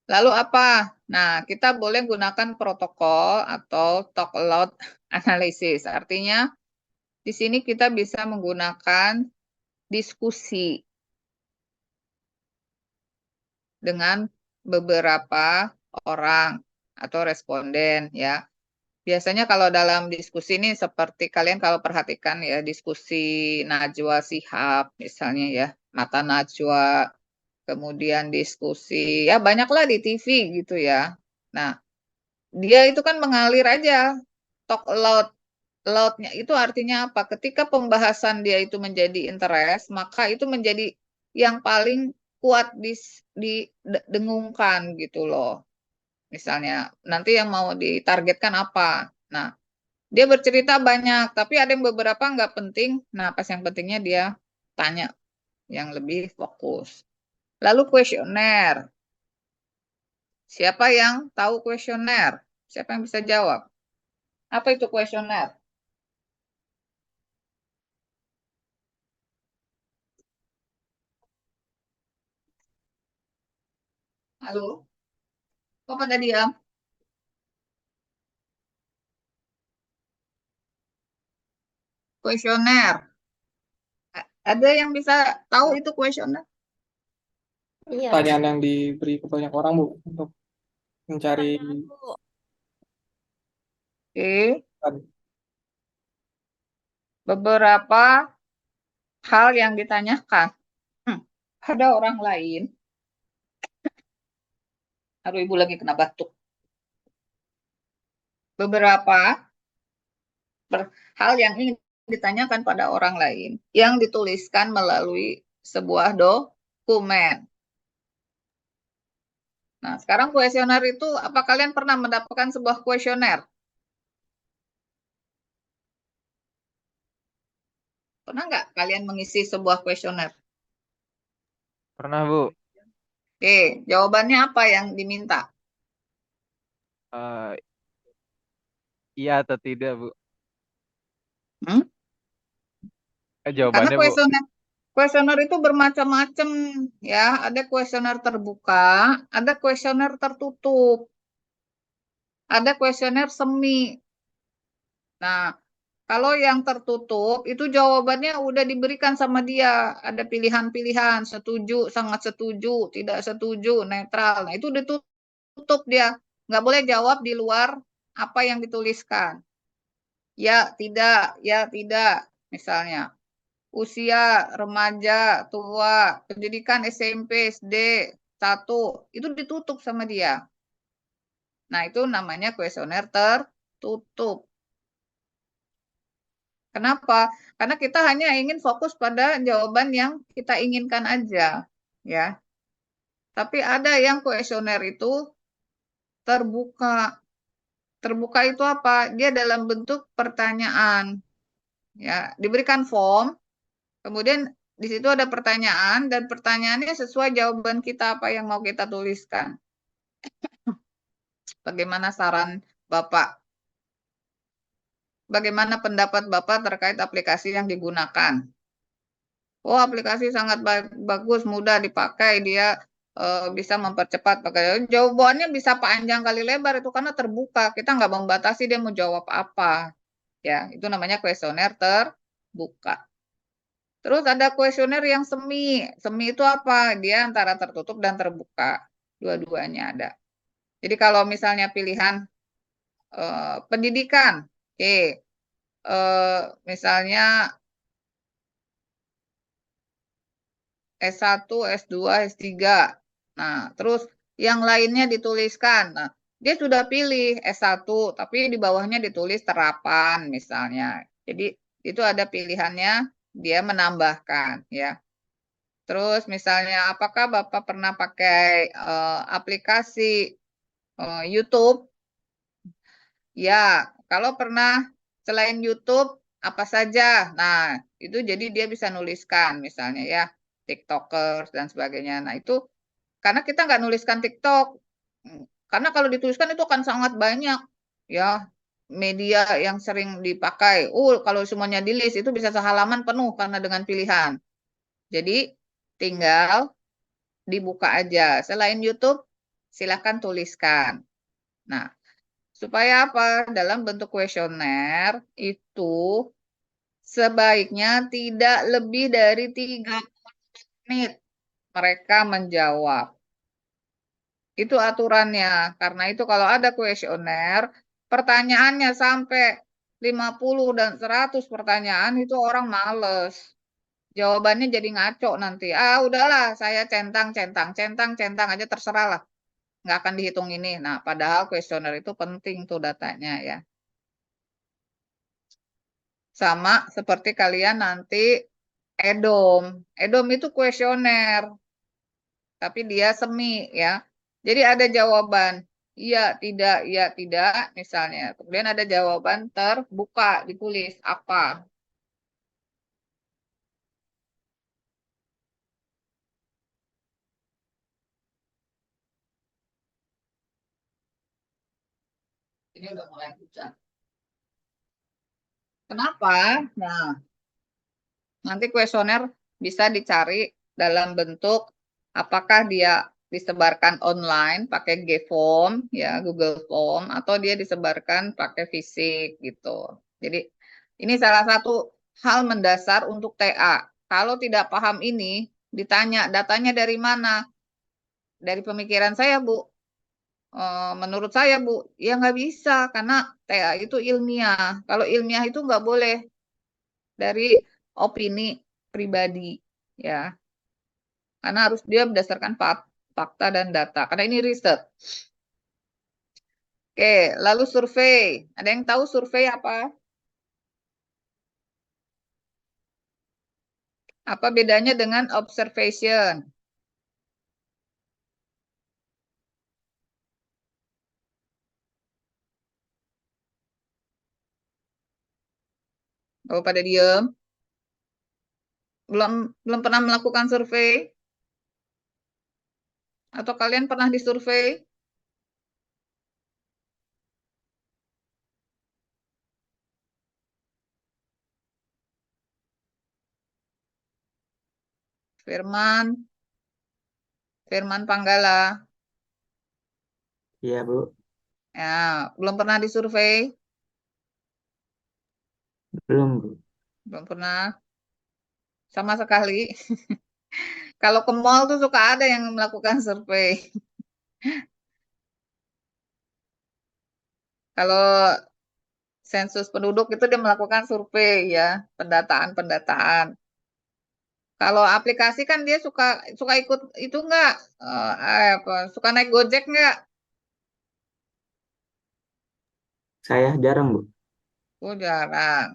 Lalu apa? Nah, kita boleh gunakan protokol atau talk aloud analysis. Artinya di sini kita bisa menggunakan diskusi dengan beberapa orang atau responden ya. Biasanya kalau dalam diskusi ini seperti kalian kalau perhatikan ya, diskusi Najwa Shihab misalnya ya, Mata Najwa, kemudian diskusi ya banyaklah di TV gitu ya. Nah, dia itu kan mengalir aja, talk aloud. Loudnya itu artinya apa? Ketika pembahasan dia itu menjadi interest, maka itu menjadi yang paling kuat didengungkan gitu loh. Misalnya, nanti yang mau ditargetkan apa? Nah, dia bercerita banyak, tapi ada yang beberapa nggak penting. Nah, pas yang pentingnya dia tanya yang lebih fokus. Lalu kuesioner. Siapa yang tahu kuesioner? Siapa yang bisa jawab? Apa itu kuesioner? Halo? Kok pada diam? Kuesioner. Ada yang bisa tahu itu kuesioner? Iya. Pertanyaan yang diberi ke banyak orang, Bu, untuk mencari Oke. Beberapa hal yang ditanyakan. Ada orang lain. Aduh, Ibu lagi kena batuk. Beberapa hal yang ingin ditanyakan pada orang lain yang dituliskan melalui sebuah dokumen. Nah, sekarang kuesioner itu, apa kalian pernah mendapatkan sebuah kuesioner? Pernah nggak kalian mengisi sebuah kuesioner? Pernah, Bu. Oke, jawabannya apa yang diminta? Eh, iya atau tidak, Bu? Hmm? Karena Jawabannya, Bu. kuesioner, Kuesioner itu bermacam-macam ya. Ada kuesioner terbuka, ada kuesioner tertutup, ada kuesioner semi. Nah, kalau yang tertutup itu jawabannya udah diberikan sama dia. Ada pilihan-pilihan, setuju, sangat setuju, tidak setuju, netral. Nah, itu ditutup dia. Nggak boleh jawab di luar apa yang dituliskan. Ya, tidak, misalnya. Usia, remaja, tua, pendidikan SMP, SD, satu, itu ditutup sama dia. Nah, itu namanya kuesioner tertutup. Kenapa? Karena kita hanya ingin fokus pada jawaban yang kita inginkan aja, ya. Tapi ada yang kuesioner itu terbuka. Terbuka itu apa? Dia dalam bentuk pertanyaan, ya. Diberikan form, kemudian di situ ada pertanyaan dan pertanyaannya sesuai jawaban kita apa yang mau kita tuliskan. Bagaimana saran Bapak? Bagaimana pendapat Bapak terkait aplikasi yang digunakan? Oh, aplikasi sangat bagus, mudah dipakai, dia bisa mempercepat pakai. Jawabannya bisa panjang kali lebar itu karena terbuka. Kita nggak membatasi dia mau jawab apa. Ya, itu namanya kuesioner terbuka. Terus ada kuesioner yang semi. Semi itu apa? Dia antara tertutup dan terbuka. Dua-duanya ada. Jadi kalau misalnya pilihan pendidikan, oke. Misalnya S1, S2, S3. Nah, terus yang lainnya dituliskan. Nah, dia sudah pilih S1, tapi di bawahnya ditulis terapan misalnya. Jadi itu ada pilihannya, dia menambahkan ya. Terus misalnya apakah Bapak pernah pakai aplikasi YouTube? Ya, kalau pernah selain YouTube apa saja? Nah, itu jadi dia bisa nuliskan misalnya ya, TikTokers dan sebagainya. Nah, itu karena kita nggak nuliskan TikTok. Karena kalau dituliskan itu akan sangat banyak ya media yang sering dipakai. Kalau semuanya di list itu bisa sehalaman penuh karena dengan pilihan. Jadi tinggal dibuka aja. Selain YouTube, silakan tuliskan. Nah, supaya apa? Dalam bentuk kuesioner itu sebaiknya tidak lebih dari 3 menit mereka menjawab. Itu aturannya. Karena itu kalau ada kuesioner, pertanyaannya sampai 50 dan 100 pertanyaan itu orang males. Jawabannya jadi ngaco nanti. Udahlah, saya centang, centang, centang, centang aja terserah lah. Nggak akan dihitung ini. Nah, padahal kuesioner itu penting tuh datanya ya. Sama seperti kalian nanti EDOM. EDOM itu kuesioner, tapi dia semi ya. Jadi ada jawaban iya, tidak, misalnya. Kemudian ada jawaban terbuka, ditulis apa. Ini udah mulai hujan. Kenapa? Nah, nanti kuesioner bisa dicari dalam bentuk apakah dia disebarkan online pakai Gform ya Google Form atau dia disebarkan pakai fisik gitu. Jadi ini salah satu hal mendasar untuk TA. Kalau tidak paham ini ditanya datanya dari mana? Dari pemikiran saya, Bu. Menurut saya, Bu, ya nggak bisa karena TA itu ilmiah. Kalau ilmiah itu nggak boleh dari opini pribadi ya. Karena harus dia berdasarkan fakta dan data. Karena ini riset. Oke, lalu survei. Ada yang tahu survei apa? Apa bedanya dengan observation? Oh, pada diem. Belum belum pernah melakukan survei? Atau kalian pernah disurvei? Firman, Firman Panggala. Iya, Bu. Ya, belum pernah disurvei? Belum, Bu. Belum pernah sama sekali. Kalau ke mall tuh suka ada yang melakukan survei. Kalau sensus penduduk itu dia melakukan survei ya, pendataan. Kalau aplikasi kan dia suka ikut itu enggak, suka naik Gojek enggak? Saya jarang, Bu. Oh, jarang.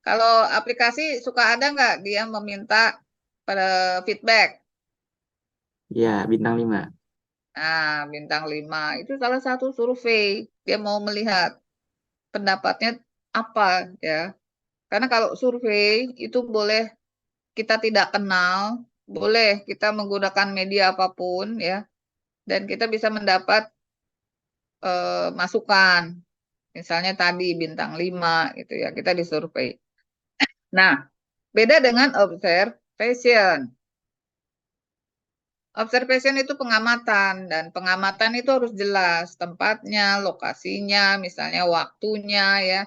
Kalau aplikasi suka ada nggak dia meminta pada feedback? Iya, bintang 5. Nah, bintang 5 itu salah satu survei. Dia mau melihat pendapatnya apa ya. Karena kalau survei itu boleh kita tidak kenal, boleh kita menggunakan media apapun ya, dan kita bisa mendapat masukan. Misalnya tadi bintang 5 gitu ya, kita disurvei. Nah, beda dengan observation. Observation itu pengamatan, dan pengamatan itu harus jelas tempatnya, lokasinya, misalnya waktunya ya,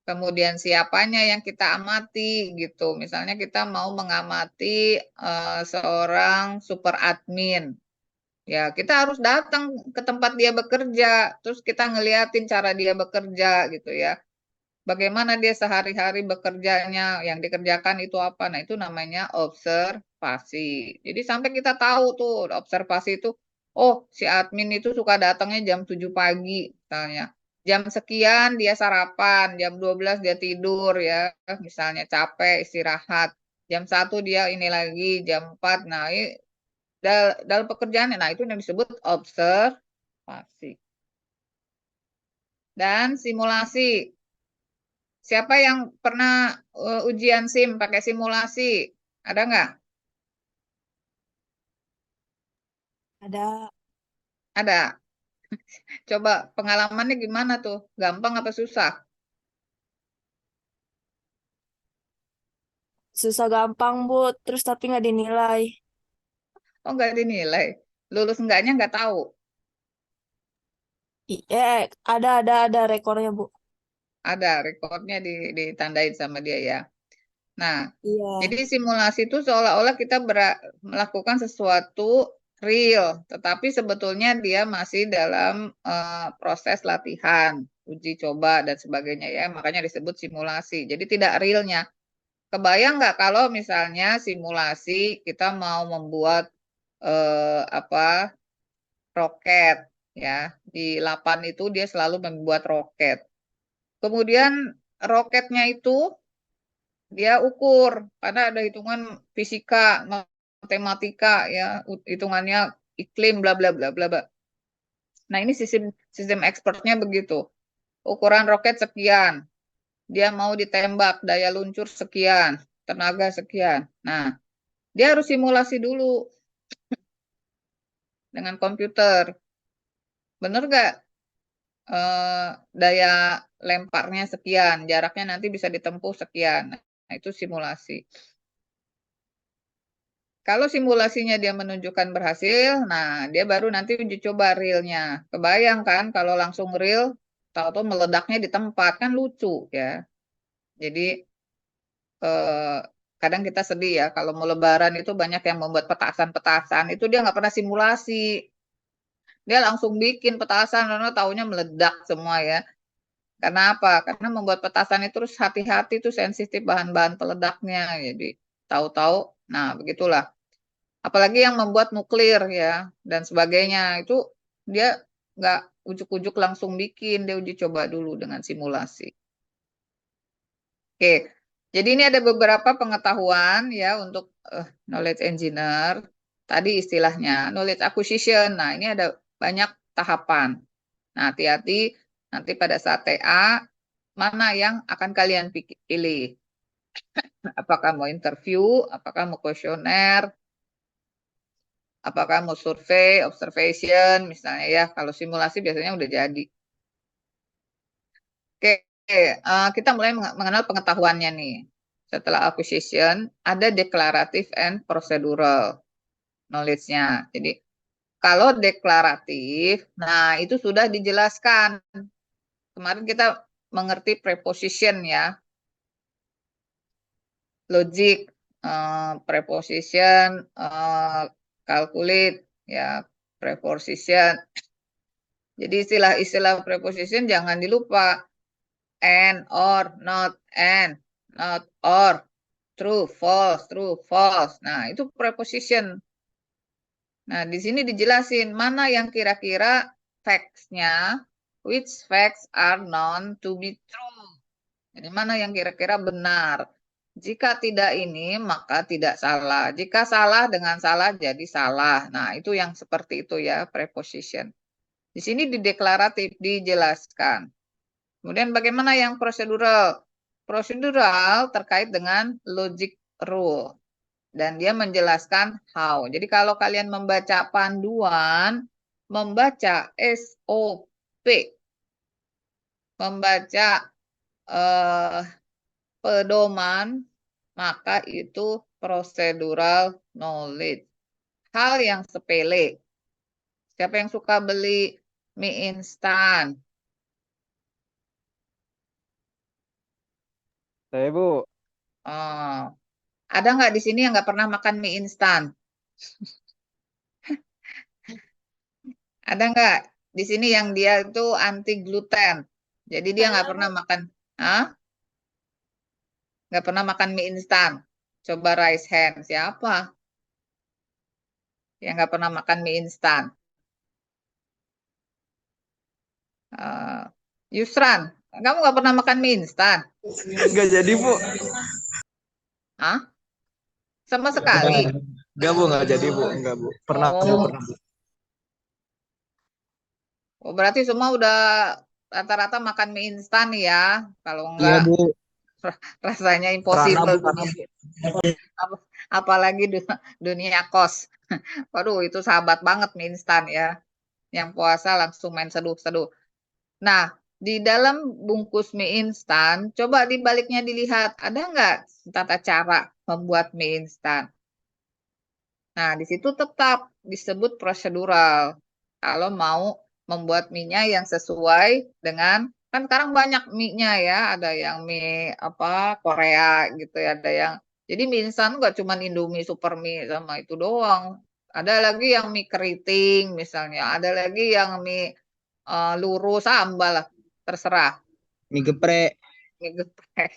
kemudian siapanya yang kita amati gitu. Misalnya kita mau mengamati seorang super admin, ya kita harus datang ke tempat dia bekerja, terus kita ngeliatin cara dia bekerja gitu ya. Bagaimana dia sehari-hari bekerjanya, yang dikerjakan itu apa? Nah, itu namanya observasi. Jadi sampai kita tahu tuh observasi itu, oh si admin itu suka datangnya jam 7 pagi misalnya. Jam sekian dia sarapan, jam 12 dia tidur ya, misalnya capek istirahat. Jam 1 dia ini lagi, jam 4. Nah, ini dalam pekerjaan, nah itu yang disebut observasi. Dan simulasi. Siapa yang pernah ujian SIM pakai simulasi? Ada nggak? Ada. Ada. Coba pengalamannya gimana tuh? Gampang apa susah? Susah gampang, Bu. Terus tapi nggak dinilai. Oh, nggak dinilai. Lulus enggaknya nggak tahu. Ada rekornya, Bu. Ada rekornya ditandain sama dia ya. Nah, Iya. jadi simulasi itu seolah-olah kita melakukan sesuatu real, tetapi sebetulnya dia masih dalam proses latihan, uji coba dan sebagainya ya. Makanya disebut simulasi. Jadi tidak realnya. Kebayang nggak kalau misalnya simulasi kita mau membuat roket ya, di Lapan itu dia selalu membuat roket. Kemudian roketnya itu dia ukur karena ada hitungan fisika, matematika ya, hitungannya iklim bla bla bla bla bla. Nah, ini sistem expertnya begitu. Ukuran roket sekian, dia mau ditembak, daya luncur sekian, tenaga sekian. Nah, dia harus simulasi dulu dengan komputer. Bener nggak daya lemparnya sekian, jaraknya nanti bisa ditempuh sekian. Nah, itu simulasi. Kalau simulasinya dia menunjukkan berhasil, nah dia baru nanti uji coba realnya. Kebayang kan kalau langsung real, tahu-tahu meledaknya di tempat, kan lucu ya. Jadi eh, kadang kita sedih ya kalau mau lebaran itu banyak yang membuat petasan-petasan, itu dia nggak pernah simulasi. Dia langsung bikin petasan, karena taunya meledak semua ya. Karena apa? Karena membuat petasan itu terus hati-hati tuh sensitif bahan-bahan peledaknya. Jadi tahu-tahu, nah begitulah. Apalagi yang membuat nuklir ya dan sebagainya itu dia nggak ujuk-ujuk langsung bikin, dia uji coba dulu dengan simulasi. Oke, jadi ini ada beberapa pengetahuan ya untuk knowledge engineer. Tadi istilahnya knowledge acquisition. Nah, ini ada banyak tahapan. Nah, hati-hati nanti pada saat TA mana yang akan kalian pilih. Apakah mau interview, apakah mau kuesioner, apakah mau survei, observation, misalnya ya. Kalau simulasi biasanya udah jadi. Oke, kita mulai mengenal pengetahuannya nih. Setelah acquisition, ada declarative and procedural knowledge-nya. Jadi, kalau deklaratif, nah itu sudah dijelaskan. Kemarin kita mengerti preposition ya, logic, preposition, calculate, ya, preposition. Jadi istilah-istilah preposition jangan dilupa. And, or, not, or, true, false. Nah, itu preposition. Nah, di sini dijelasin mana yang kira-kira facts-nya, which facts are known to be true. Jadi mana yang kira-kira benar. Jika tidak ini, maka tidak salah. Jika salah dengan salah jadi salah. Nah, itu yang seperti itu ya, preposition. Di sini di deklaratif dijelaskan. Kemudian bagaimana yang prosedural? Prosedural terkait dengan logic rule. Dan dia menjelaskan how. Jadi kalau kalian membaca panduan, membaca SOP, membaca pedoman, maka itu procedural knowledge. Hal yang sepele. Siapa yang suka beli mie instan? Saya, Bu. Oh, ada nggak di sini yang nggak pernah makan mie instan? Ada nggak di sini yang dia itu anti gluten? Jadi dia nggak pernah makan, nggak pernah makan mie instan. Coba raise hand, siapa yang nggak pernah makan mie instan? Yusran, kamu nggak pernah makan mie instan? Nggak jadi, Bu. Hah? Sama sekali? Nggak, Bu. Nggak jadi, Bu. Nggak, Bu. Pernah, Bu. Oh. Pernah, Bu. Oh, berarti semua udah rata-rata makan mie instan nih ya. Kalau Iya, enggak, Bu. rasanya Pernah, impossible. Bu. Pernah, Bu. Apalagi dunia kos. Waduh, itu sahabat banget mie instan ya. Yang puasa langsung main seduh-seduh. Nah, di dalam bungkus mie instan, coba di baliknya dilihat, ada nggak tata cara membuat mie instan? Nah, di situ tetap disebut prosedural. Kalau mau membuat mie-nya yang sesuai dengan, kan sekarang banyak mie-nya ya, ada yang mie apa Korea gitu ya, ada yang, jadi mie instan nggak cuma Indomie, Super Mie sama itu doang. Ada lagi yang mie keriting misalnya, ada lagi yang mie lurus sambal lah, terserah. Mie geprek. Mie geprek,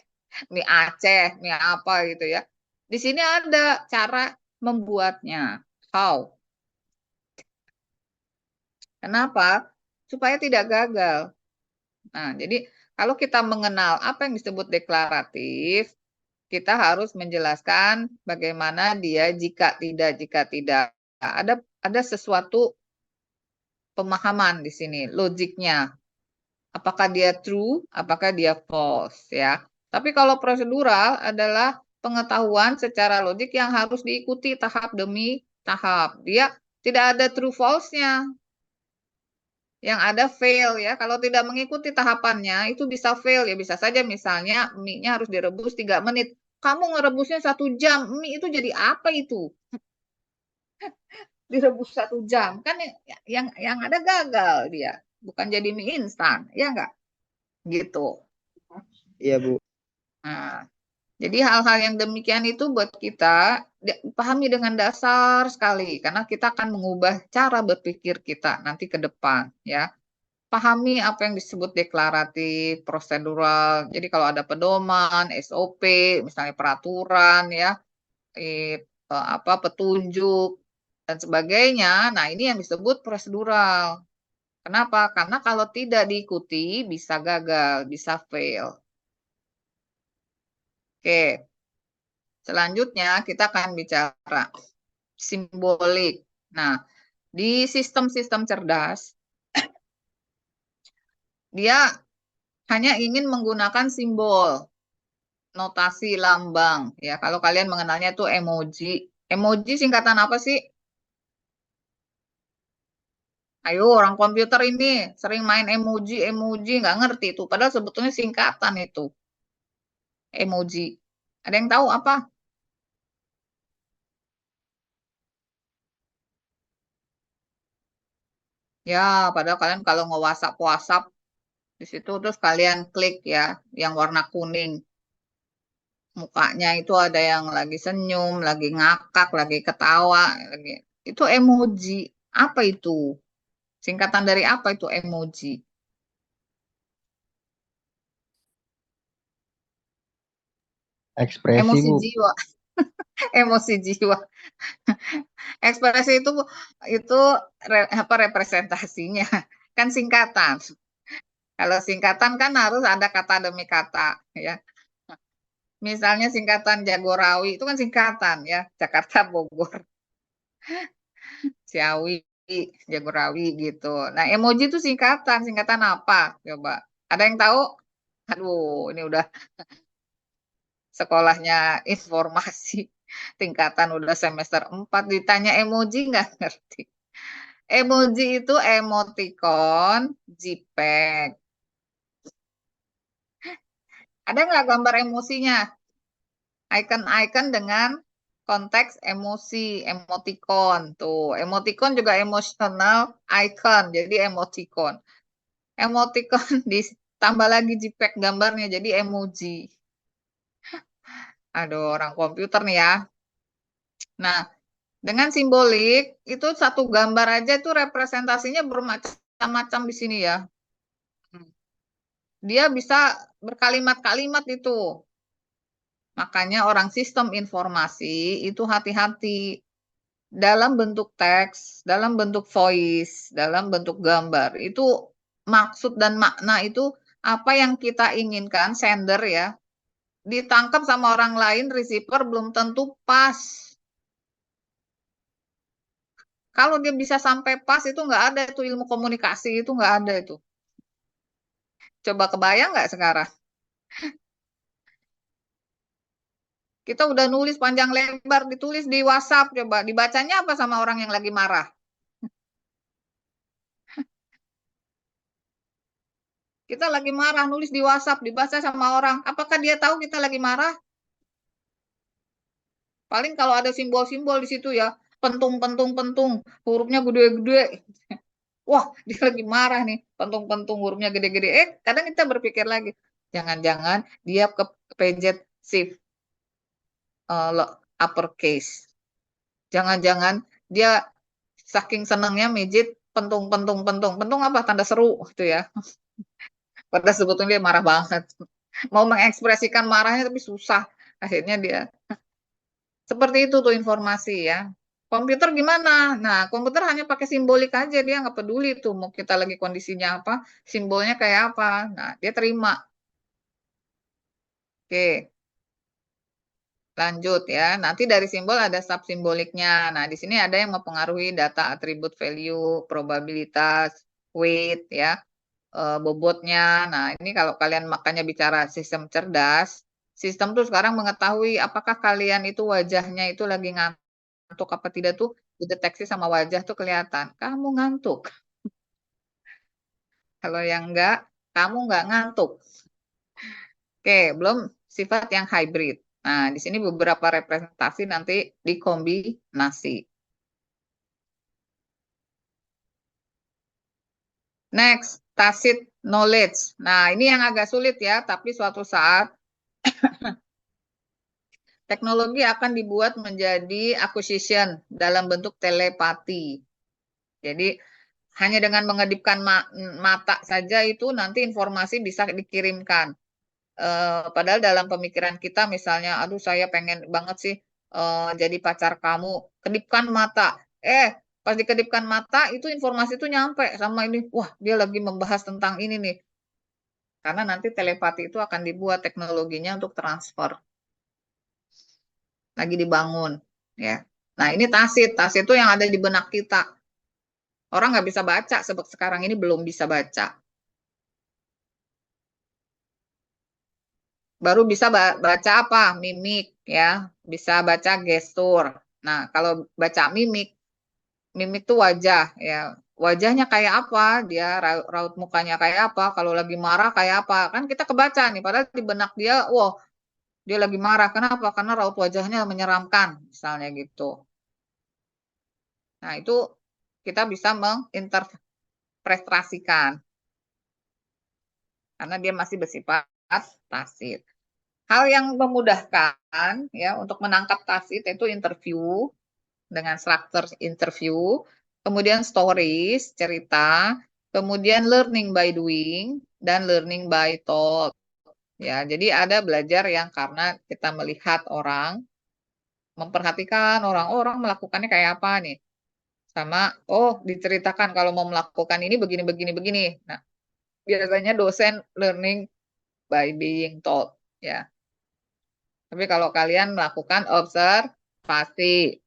mie Aceh, mie apa gitu ya. Di sini ada cara membuatnya. How? Kenapa? Supaya tidak gagal. Nah, jadi kalau kita mengenal apa yang disebut deklaratif, kita harus menjelaskan bagaimana dia jika tidak. Ada sesuatu pemahaman di sini, logiknya. Apakah dia true, apakah dia false ya. Tapi kalau prosedural adalah pengetahuan secara logik yang harus diikuti tahap demi tahap. Dia tidak ada true false-nya. Yang ada fail ya. Kalau tidak mengikuti tahapannya itu bisa fail ya. Bisa saja misalnya mie-nya harus direbus 3 menit. Kamu ngerebusnya 1 jam, mie itu jadi apa itu? Direbus 1 jam. Kan yang ada gagal dia. Bukan jadi mie instan, ya enggak? Gitu. Iya, Bu. Nah, jadi hal-hal yang demikian itu buat kita pahami dengan dasar sekali karena kita akan mengubah cara berpikir kita nanti ke depan ya. Pahami apa yang disebut deklaratif, prosedural. Jadi kalau ada pedoman, SOP, misalnya peraturan ya, petunjuk dan sebagainya. Nah, ini yang disebut prosedural. Kenapa? Karena kalau tidak diikuti bisa gagal, bisa fail. Oke. Selanjutnya kita akan bicara simbolik. Nah, di sistem-sistem cerdas, dia hanya ingin menggunakan simbol, notasi lambang. Ya, kalau kalian mengenalnya itu emoji. Emoji singkatan apa sih? Ayo, orang komputer ini sering main emoji, nggak ngerti itu. Padahal sebetulnya singkatan itu. Emoji. Ada yang tahu apa? Ya, padahal kalian kalau nge-WhatsApp WhatsApp di situ terus kalian klik ya yang warna kuning. Mukanya itu ada yang lagi senyum, lagi ngakak, lagi ketawa, lagi itu emoji. Apa itu? Singkatan dari apa itu emoji? Ekspresi, Emosi Bu. jiwa, emosi jiwa. Ekspresi itu apa representasinya? Kan singkatan. Kalau singkatan kan harus ada kata demi kata, ya. Misalnya singkatan Jagorawi itu kan singkatan ya, Jakarta Bogor, Ciawi, Jagorawi gitu. Nah, emoji itu singkatan, singkatan apa? Coba. Ada yang tahu? Aduh, ini udah sekolahnya informasi tingkatan udah semester 4 ditanya emoji nggak ngerti. Emoji itu emoticon JPEG. Ada nggak gambar emosinya? Icon-icon dengan konteks emosi, emoticon. Tuh, emoticon juga emotional icon, jadi emoticon. Emoticon ditambah lagi JPEG gambarnya, jadi emoji. Aduh, orang komputer nih ya. Nah, dengan simbolik, itu satu gambar aja itu representasinya bermacam-macam di sini ya. Dia bisa berkalimat-kalimat itu. Makanya orang sistem informasi itu hati-hati. Dalam bentuk teks, dalam bentuk voice, dalam bentuk gambar. Itu maksud dan makna itu apa yang kita inginkan, sender ya, ditangkap sama orang lain, receiver belum tentu pas. Kalau dia bisa sampai pas itu nggak ada itu ilmu komunikasi itu nggak ada itu. Coba kebayang nggak sekarang? Kita udah nulis panjang lebar, ditulis di WhatsApp, coba dibacanya apa sama orang yang lagi marah? Kita lagi marah, nulis di WhatsApp, dibaca sama orang. Apakah dia tahu kita lagi marah? Paling kalau ada simbol-simbol di situ ya, pentung, pentung, pentung, hurufnya gede-gede. Wah, dia lagi marah nih, pentung-pentung hurufnya gede-gede. Kadang kita berpikir lagi, jangan-jangan dia ke pencet shift uppercase. Jangan-jangan dia saking senangnya mijit pentung, pentung, pentung. Pentung apa? Tanda seru gitu ya. Padahal sebetulnya dia marah banget. Mau mengekspresikan marahnya tapi susah. Akhirnya dia seperti itu tuh informasi ya. Komputer gimana? Nah, komputer hanya pakai simbolik aja, dia nggak peduli tuh mau kita lagi kondisinya apa, simbolnya kayak apa. Nah, dia terima. Oke, lanjut ya. Nanti dari simbol ada subsimboliknya. Nah, di sini ada yang mempengaruhi data atribut value, probabilitas, weight ya, bobotnya. Nah, ini kalau kalian makanya bicara sistem cerdas, sistem tuh sekarang mengetahui apakah kalian itu wajahnya itu lagi ngantuk apa tidak tuh dideteksi sama wajah tuh kelihatan. Kamu ngantuk. Kalau yang enggak, kamu enggak ngantuk. Oke, belum sifat yang hybrid. Nah, di sini beberapa representasi nanti dikombinasi. Next, tacit knowledge. Nah, ini yang agak sulit ya, tapi suatu saat teknologi akan dibuat menjadi acquisition dalam bentuk telepati. Jadi, hanya dengan mengedipkan mata saja itu nanti informasi bisa dikirimkan. Padahal dalam pemikiran kita misalnya, aduh saya pengen banget sih jadi pacar kamu, kedipkan mata. Pas dikedipkan mata itu informasi itu nyampe sama ini, wah dia lagi membahas tentang ini nih. Karena nanti telepati itu akan dibuat teknologinya untuk transfer. Lagi dibangun. Ya. Nah ini tacit itu yang ada di benak kita. Orang nggak bisa baca, sebab sekarang ini belum bisa baca. Baru bisa baca apa? Mimik ya, bisa baca gestur. Nah, kalau baca mimik itu wajah ya. Wajahnya kayak apa? Dia raut mukanya kayak apa? Kalau lagi marah kayak apa? Kan kita kebaca nih, padahal di benak dia, wow, dia lagi marah. Kenapa? Karena raut wajahnya menyeramkan, misalnya gitu. Nah, itu kita bisa menginterpretasikan. Karena dia masih bersifat tasit. Hal yang memudahkan ya untuk menangkap tasit itu interview dengan struktur interview, kemudian stories, cerita, kemudian learning by doing, dan learning by talk. Ya, jadi ada belajar yang karena kita melihat orang, memperhatikan orang-orang melakukannya kayak apa nih. Sama, oh diceritakan kalau mau melakukan ini begini, begini, begini. Nah, biasanya dosen learning by being taught. Ya, tapi kalau kalian melakukan observasi.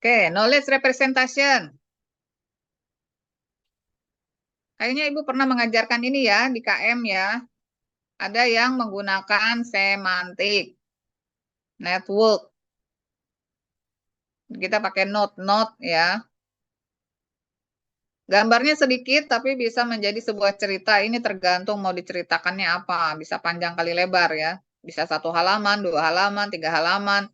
Oke, knowledge representation. Kayaknya Ibu pernah mengajarkan ini ya di KM ya. Ada yang menggunakan semantik network. Kita pakai note ya. Gambarnya sedikit tapi bisa menjadi sebuah cerita. Ini tergantung mau diceritakannya apa. Bisa panjang kali lebar ya. Bisa 1 halaman, 2 halaman, 3 halaman.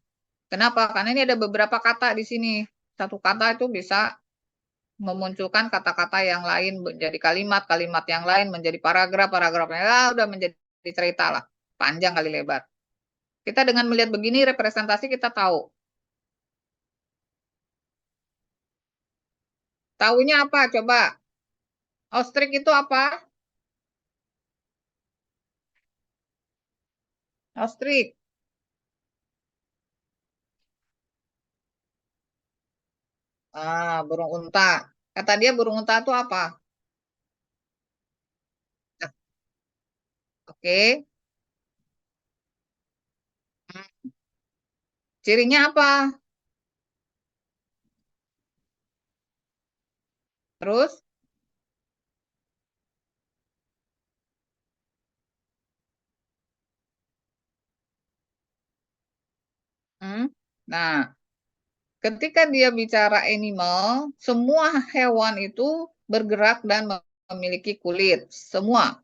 Kenapa? Karena ini ada beberapa kata di sini. Satu kata itu bisa memunculkan kata-kata yang lain menjadi kalimat, kalimat yang lain menjadi paragraf, paragrafnya udah menjadi cerita lah. Panjang kali lebar. Kita dengan melihat begini representasi kita tahu. Taunya apa? Coba. Ostrich itu apa? Ostrich. Burung unta. Kata dia burung unta itu apa? Nah, oke. Cirinya apa? Terus? Nah, ketika dia bicara animal, semua hewan itu bergerak dan memiliki kulit. Semua.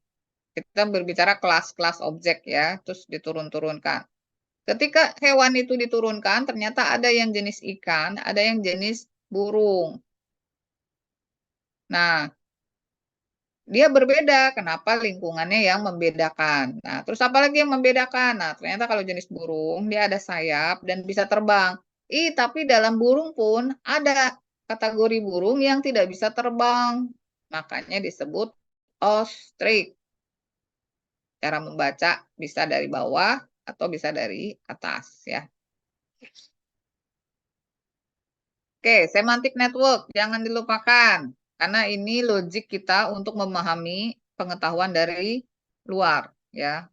Kita berbicara kelas-kelas objek ya, terus diturun-turunkan. Ketika hewan itu diturunkan, ternyata ada yang jenis ikan, ada yang jenis burung. Nah, dia berbeda. Kenapa lingkungannya yang membedakan? Nah, terus apa lagi yang membedakan? Nah, ternyata kalau jenis burung, dia ada sayap dan bisa terbang. Tapi dalam burung pun ada kategori burung yang tidak bisa terbang. Makanya disebut ostrich. Cara membaca bisa dari bawah atau bisa dari atas ya. Oke, semantic network jangan dilupakan karena ini logik kita untuk memahami pengetahuan dari luar ya,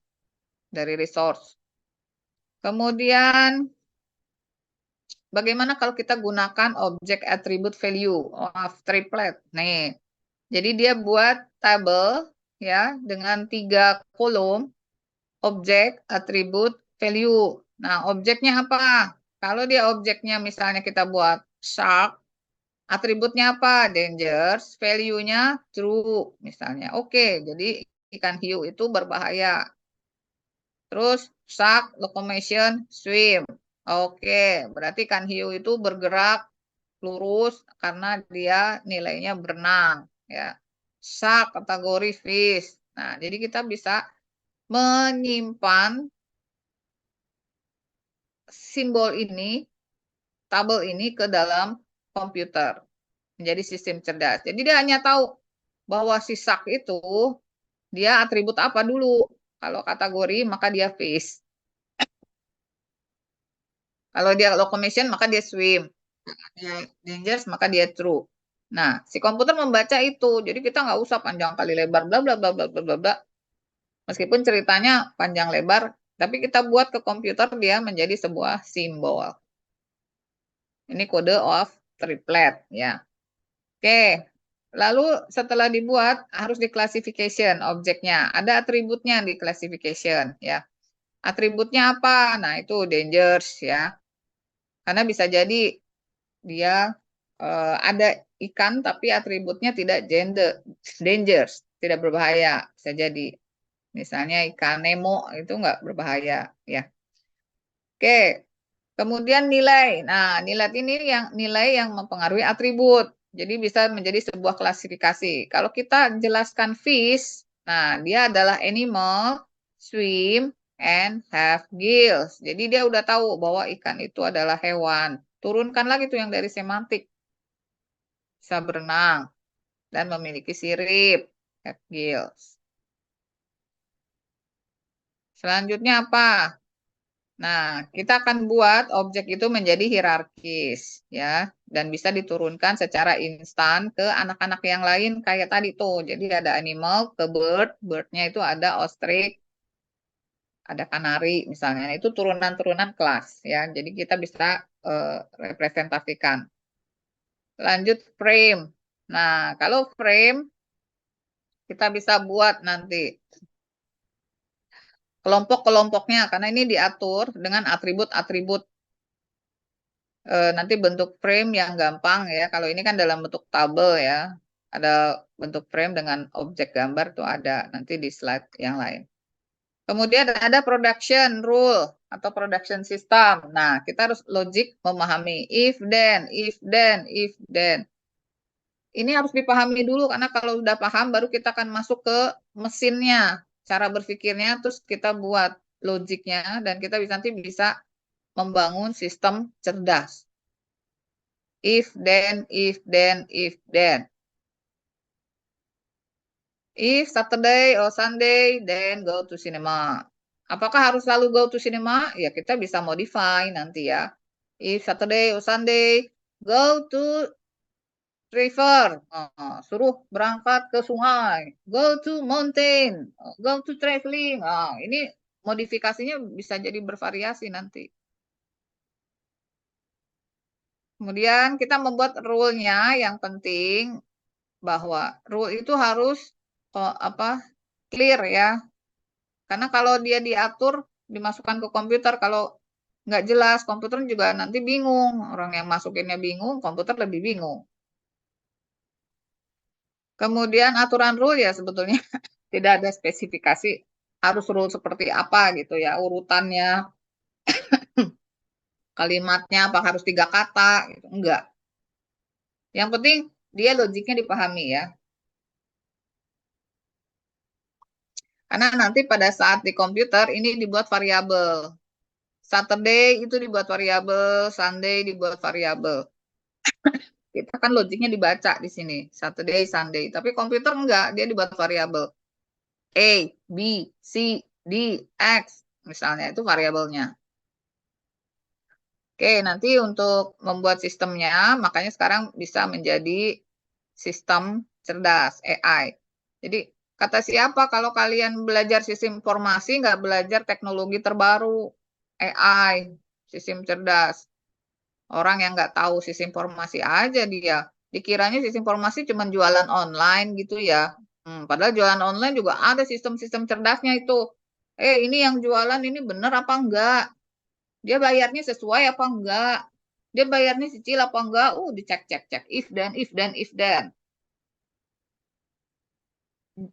dari resource. Kemudian bagaimana kalau kita gunakan objek attribute value of triplet? Nih. Jadi dia buat tabel ya dengan 3 kolom objek attribute value. Nah, objeknya apa? Kalau dia objeknya misalnya kita buat shark, atributnya apa? Dangerous, value-nya true misalnya. Oke, jadi ikan hiu itu berbahaya. Terus shark, locomotion, swim. Oke, berarti ikan hiu itu bergerak lurus karena dia nilainya berenang ya. Shark kategori fish. Nah, jadi kita bisa menyimpan simbol ini, tabel ini ke dalam komputer. Menjadi sistem cerdas. Jadi dia hanya tahu bahwa si shark itu dia atribut apa dulu. Kalau kategori maka dia fish. Kalau dia locomotion maka dia swim. Dia dangerous maka dia true. Nah, si komputer membaca itu. Jadi kita nggak usah panjang kali lebar bla bla bla bla bla bla bla. Meskipun ceritanya panjang lebar, tapi kita buat ke komputer dia menjadi sebuah simbol. Ini kode of triplet ya. Oke. Lalu setelah dibuat harus di classification objeknya. Ada atributnya di classification ya. Atributnya apa? Nah, itu dangerous ya. Karena bisa jadi dia ada ikan tapi atributnya tidak dangerous, tidak berbahaya, bisa jadi. Misalnya ikan Nemo itu nggak berbahaya ya. Oke, kemudian nilai. Nah, nilai yang mempengaruhi atribut. Jadi bisa menjadi sebuah klasifikasi. Kalau kita jelaskan fish, nah dia adalah animal, swim, and have gills. Jadi dia udah tahu bahwa ikan itu adalah hewan. Turunkan lagi tuh yang dari semantik. Bisa berenang dan memiliki sirip, have gills. Selanjutnya apa? Nah, kita akan buat objek itu menjadi hierarkis, ya, dan bisa diturunkan secara instan ke anak-anak yang lain kayak tadi tuh. Jadi ada animal ke birdnya itu ada ostrich, ada kanari misalnya. Nah, itu turunan-turunan kelas, ya. Jadi kita bisa representasikan. Lanjut frame. Nah, kalau frame kita bisa buat nanti kelompok-kelompoknya karena ini diatur dengan atribut-atribut. Nanti bentuk frame yang gampang ya. Kalau ini kan dalam bentuk tabel ya. Ada bentuk frame dengan objek gambar tuh ada nanti di slide yang lain. Kemudian ada production rule atau production system. Nah, kita harus logik memahami if then, if then, if then. Ini harus dipahami dulu karena kalau sudah paham baru kita akan masuk ke mesinnya, cara berpikirnya, terus kita buat logiknya dan kita nanti bisa membangun sistem cerdas. If then, if then, if then. If Saturday or Sunday, then go to cinema. Apakah harus selalu go to cinema? Ya kita bisa modify nanti ya. If Saturday or Sunday, go to river. Suruh berangkat ke sungai. Go to mountain. Go to traveling. Ini modifikasinya bisa jadi bervariasi nanti. Kemudian kita membuat rule-nya yang penting bahwa rule itu harus clear ya. Karena kalau dia diatur, dimasukkan ke komputer, kalau nggak jelas, komputer juga nanti bingung. Orang yang masukinnya bingung, komputer lebih bingung. Kemudian aturan rule ya sebetulnya tidak ada spesifikasi harus rule seperti apa gitu ya, urutannya, kalimatnya apa harus 3 kata gitu, enggak. Yang penting dia logiknya dipahami ya. Karena nanti pada saat di komputer ini dibuat variabel. Saturday itu dibuat variabel, Sunday dibuat variabel. Kita kan logiknya dibaca di sini, Saturday, Sunday. Tapi komputer enggak, dia dibuat variabel. A, B, C, D, X. Misalnya, itu variabelnya. Oke, nanti untuk membuat sistemnya, makanya sekarang bisa menjadi sistem cerdas, AI. Jadi, kata siapa kalau kalian belajar sistem informasi, nggak belajar teknologi terbaru, AI, sistem cerdas. Orang yang nggak tahu sistem informasi aja dia. Dikiranya sistem informasi cuma jualan online gitu ya. Padahal jualan online juga ada sistem-sistem cerdasnya itu. Ini yang jualan ini benar apa enggak? Dia bayarnya sesuai apa enggak? Dia bayarnya cicil apa enggak? Dicek-cek-cek. If then, if then, if then.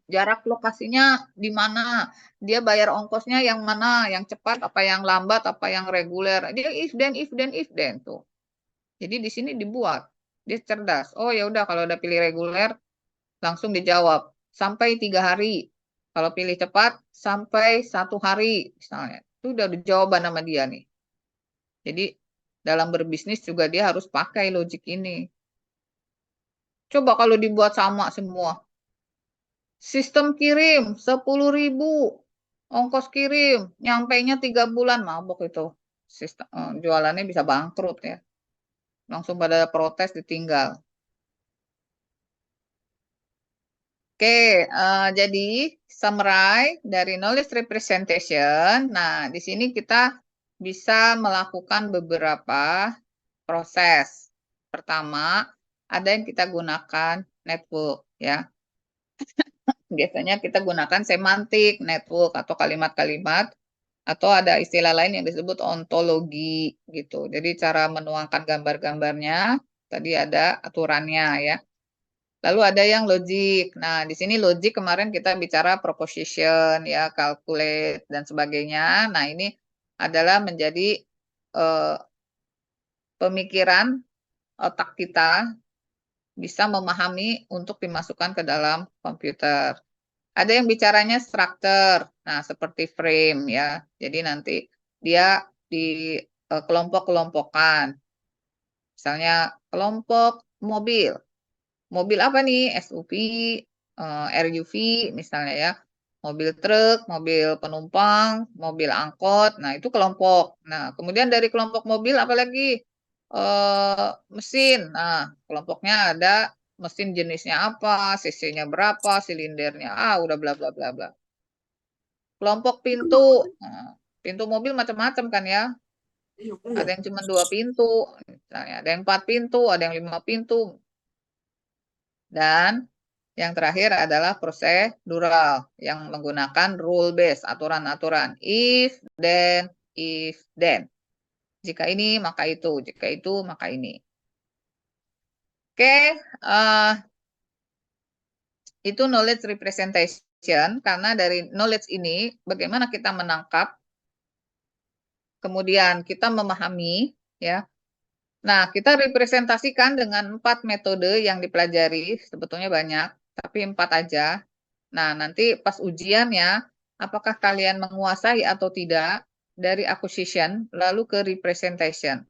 Jarak lokasinya di mana? Dia bayar ongkosnya yang mana? Yang cepat, apa yang lambat, apa yang reguler? Dia if then, if then, if then tuh. Jadi di sini dibuat, dia cerdas. Oh ya udah kalau udah pilih reguler, langsung dijawab sampai 3 hari. Kalau pilih cepat sampai 1 hari misalnya. Itu udah jawaban sama dia nih. Jadi dalam berbisnis juga dia harus pakai logik ini. Coba kalau dibuat sama semua. Sistem kirim 10.000. Ongkos kirim, nyampainya 3 bulan, mabok itu. Sistem, jualannya bisa bangkrut ya. Langsung pada protes ditinggal. Oke, jadi summary dari knowledge representation. Nah, di sini kita bisa melakukan beberapa proses. Pertama, ada yang kita gunakan network ya. Biasanya kita gunakan semantik network atau kalimat-kalimat Atau ada istilah lain yang disebut ontologi gitu. Jadi cara menuangkan gambar-gambarnya tadi ada aturannya ya. Lalu ada yang logik. Nah, di sini logik kemarin kita bicara proposition ya, calculate dan sebagainya. Nah, ini adalah menjadi pemikiran otak kita bisa memahami untuk dimasukkan ke dalam komputer. Ada yang bicaranya struktur, nah seperti frame ya. Jadi nanti dia di kelompok-kelompokkan. Misalnya kelompok mobil. Mobil apa nih? SUV, RUV misalnya ya. Mobil truk, mobil penumpang, mobil angkot. Nah, itu kelompok. Nah, kemudian dari kelompok mobil apalagi mesin. Nah, kelompoknya ada mesin jenisnya apa, cc-nya berapa, silindernya, udah bla bla bla bla. Kelompok pintu. Nah, pintu mobil macam-macam kan ya. Ada yang cuma 2 pintu, misalnya. Ada yang 4 pintu, ada yang 5 pintu. Dan yang terakhir adalah prosedural yang menggunakan rule base, aturan-aturan. If, then. Jika ini, maka itu. Jika itu, maka ini. Oke, itu knowledge representation, karena dari knowledge ini, bagaimana kita menangkap, kemudian kita memahami, ya. Nah, kita representasikan dengan 4 metode yang dipelajari, sebetulnya banyak, tapi 4 aja. Nah, nanti pas ujiannya, apakah kalian menguasai atau tidak dari acquisition, lalu ke representation.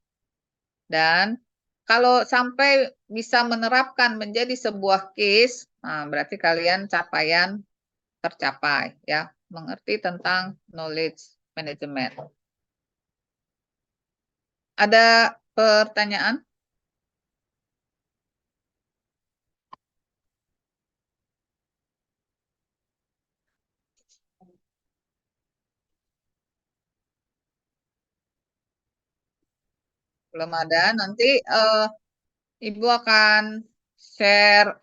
Dan kalau sampai bisa menerapkan menjadi sebuah case, nah, berarti kalian capaian tercapai, ya, mengerti tentang knowledge management. Ada pertanyaan? Belum ada. Nanti Ibu akan share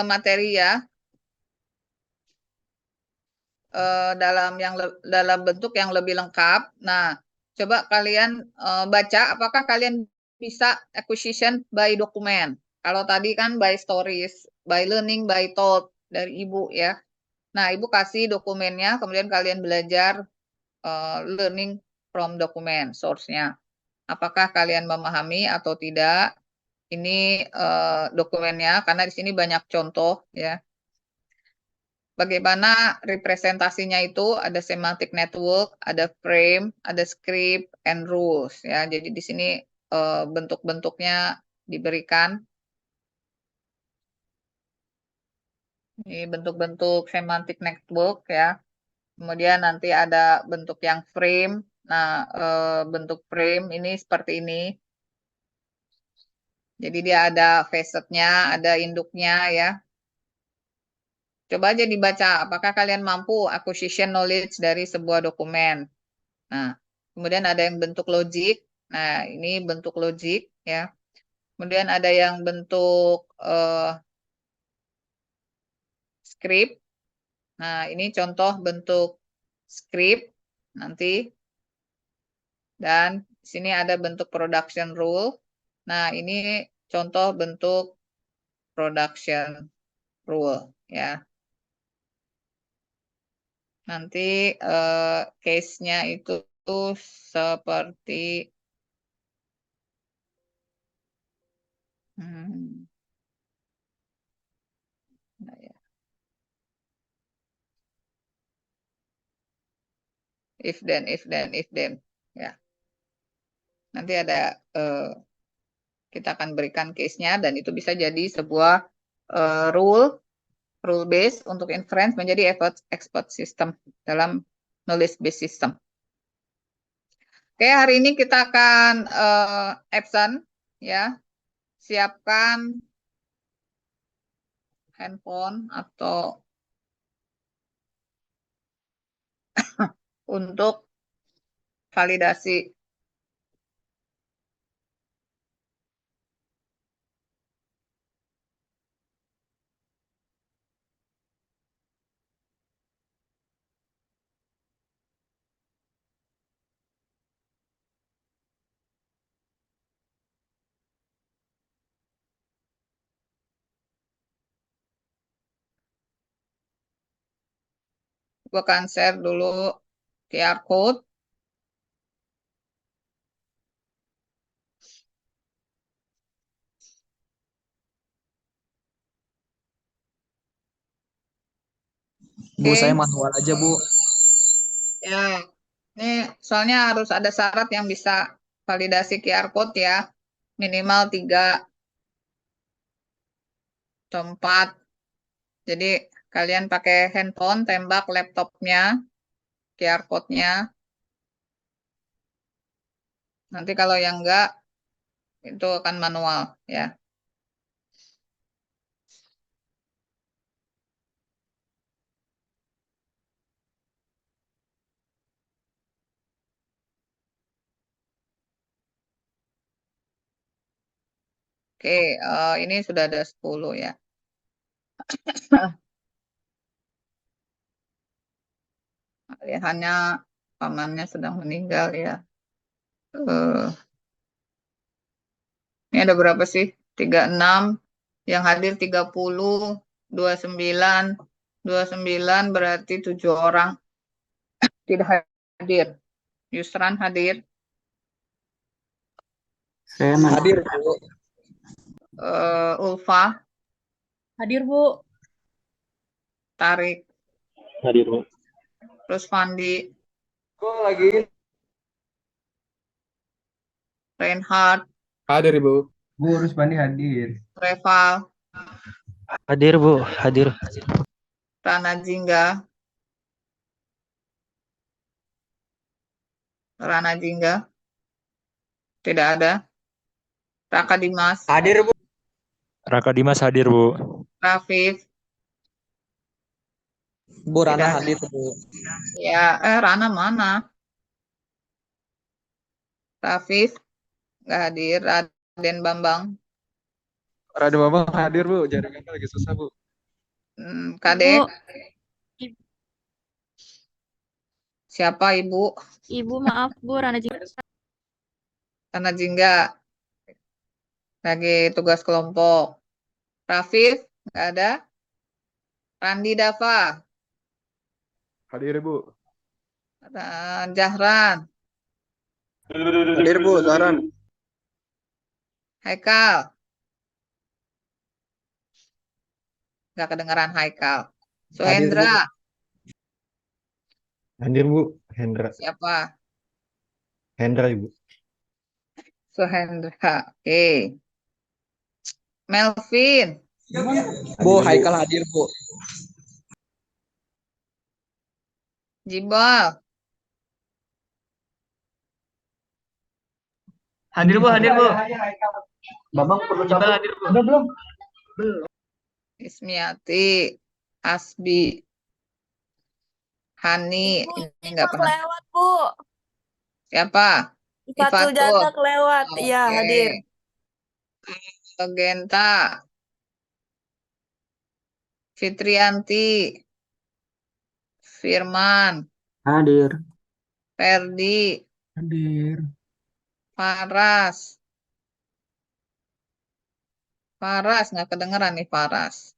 materi ya dalam bentuk yang lebih lengkap. Nah, coba kalian baca apakah kalian bisa acquisition by dokumen. Kalau tadi kan by stories, by learning by thought dari Ibu ya. Nah, Ibu kasih dokumennya, kemudian kalian belajar learning from dokumen source-nya. Apakah kalian memahami atau tidak? Ini dokumennya, karena di sini banyak contoh ya. Bagaimana representasinya itu ada semantic network, ada frame, ada script, and rules ya. Jadi di sini bentuk-bentuknya diberikan. Ini bentuk-bentuk semantic network ya. Kemudian nanti ada bentuk yang frame. Nah, bentuk frame ini seperti ini. Jadi dia ada facetnya, ada induknya ya. Coba aja dibaca, apakah kalian mampu acquisition knowledge dari sebuah dokumen. Nah, kemudian ada yang bentuk logik. Nah, ini bentuk logik ya. Kemudian ada yang bentuk script. Nah, ini contoh bentuk script nanti. Dan di sini ada bentuk production rule. Nah, ini contoh bentuk production rule ya. Nanti case-nya itu seperti nah ya. If then ya. Nanti ada kita akan berikan case-nya dan itu bisa jadi sebuah rule base untuk inference menjadi expert system dalam knowledge base system. Oke, hari ini kita akan absen ya. Siapkan handphone atau untuk validasi. Gua akan share dulu QR code. Bu, Oke. saya manual aja, Bu. Ya, ini soalnya harus ada syarat yang bisa validasi QR code ya. Minimal 3 atau 4. Jadi kalian pakai handphone, tembak laptopnya, QR code-nya. Nanti kalau yang enggak, itu akan manual ya. Oke, ini sudah ada 10 ya. Alihannya pamannya sedang meninggal ya. Ini ada berapa sih? 36, yang hadir 30, 29, 29 berarti 7 orang tidak hadir. Yusran hadir, Saya manual. Hadir, Bu. Ulfa, Hadir, Bu. Tarik, Hadir, Bu. terus Fandi, Kok lagi Reinhard, Hadir, Bu. Bu, Rusbani hadir. Reval, Hadir, Bu. Hadir. Rana Jingga, Rana Jingga, tidak ada. Raka Dimas, hadir, Bu. Raka Dimas hadir, Bu. Rafif, Bu, Rana Tidak. hadir, Bu. ya, Rana mana? Rafif, nggak hadir. Raden Bambang, Raden Bambang hadir, Bu. Jaringannya lagi susah, Bu. Kadek, Bu, siapa Ibu? Ibu maaf, Bu. Rana Rana Jingga, lagi tugas kelompok. Rafif, nggak ada. Randi Dava, Hadir, Bu. Jahran, Hadir, Bu. Saran. Haikal, nggak kedengeran Haikal. Suhendra, Hadir, Bu. Hendra. siapa? Hendra, Ibu. Suhendra, oke. Melvin, Bu, Haikal hadir, Bu. Jibal, Hadir, Bu. Hadir, Bu. Babang perlu cabut. Hadir, Bu. Udah belum? Ismiati, Asbi, Hani, Ibu, ini nggak pernah. kelewat, Bu. Siapa? Ifatul Jannah kelewat. Iya, Oke. hadir. Genta, Fitrianti, Firman, Hadir. Ferdi, Hadir. Faras. Faras, nggak kedengeran nih Faras.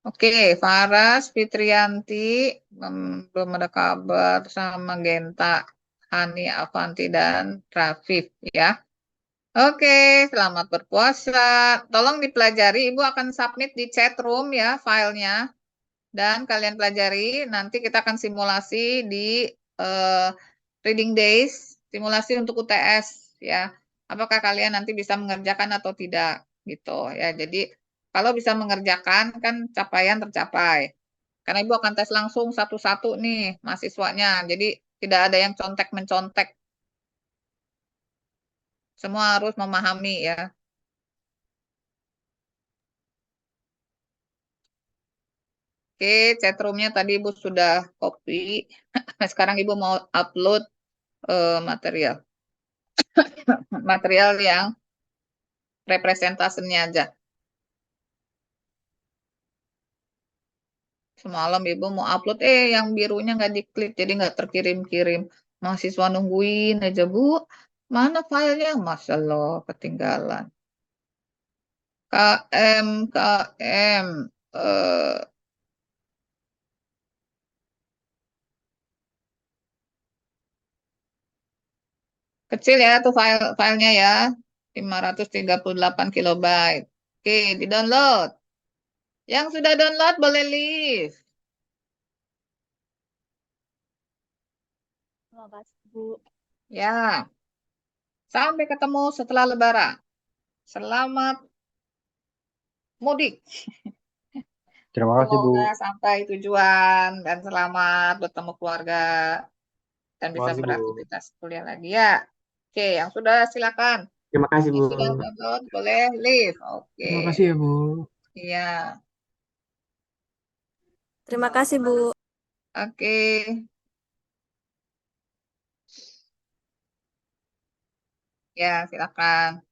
Oke, Faras, Fitrianti, belum ada kabar sama Genta, Hani, Avanti, dan Rafif ya. Oke, selamat berpuasa. Tolong dipelajari, Ibu akan submit di chat room ya filenya. Dan kalian pelajari, nanti kita akan simulasi di reading days, simulasi untuk UTS ya. Apakah kalian nanti bisa mengerjakan atau tidak gitu ya. Jadi kalau bisa mengerjakan kan capaian tercapai. Karena Ibu akan tes langsung satu-satu nih mahasiswanya. Jadi tidak ada yang contek-mencontek. Semua harus memahami ya. Oke, chatroomnya tadi Ibu sudah copy. Sekarang Ibu mau upload material. Material yang representasinya aja. Semalam Ibu mau upload, yang birunya nggak diklik, jadi nggak terkirim-kirim. Mahasiswa nungguin aja, Bu. Mana filenya? Masya Allah, ketinggalan. KM, Kecil ya tuh filenya ya. 538 kilobyte. Oke, di-download. Yang sudah download boleh leave. Terima kasih, Bu. Ya. Sampai ketemu setelah Lebaran. Selamat mudik. Terima kasih, Bu. Semoga sampai tujuan dan selamat bertemu keluarga dan bisa Makasih, Bu. beraktivitas kuliah lagi ya. Oke, yang sudah silakan. Terima kasih, Yang Bu. sudah download boleh leave. Oke. Terima kasih ya, Bu. Iya. Terima kasih, Bu. Oke. Ya, silakan.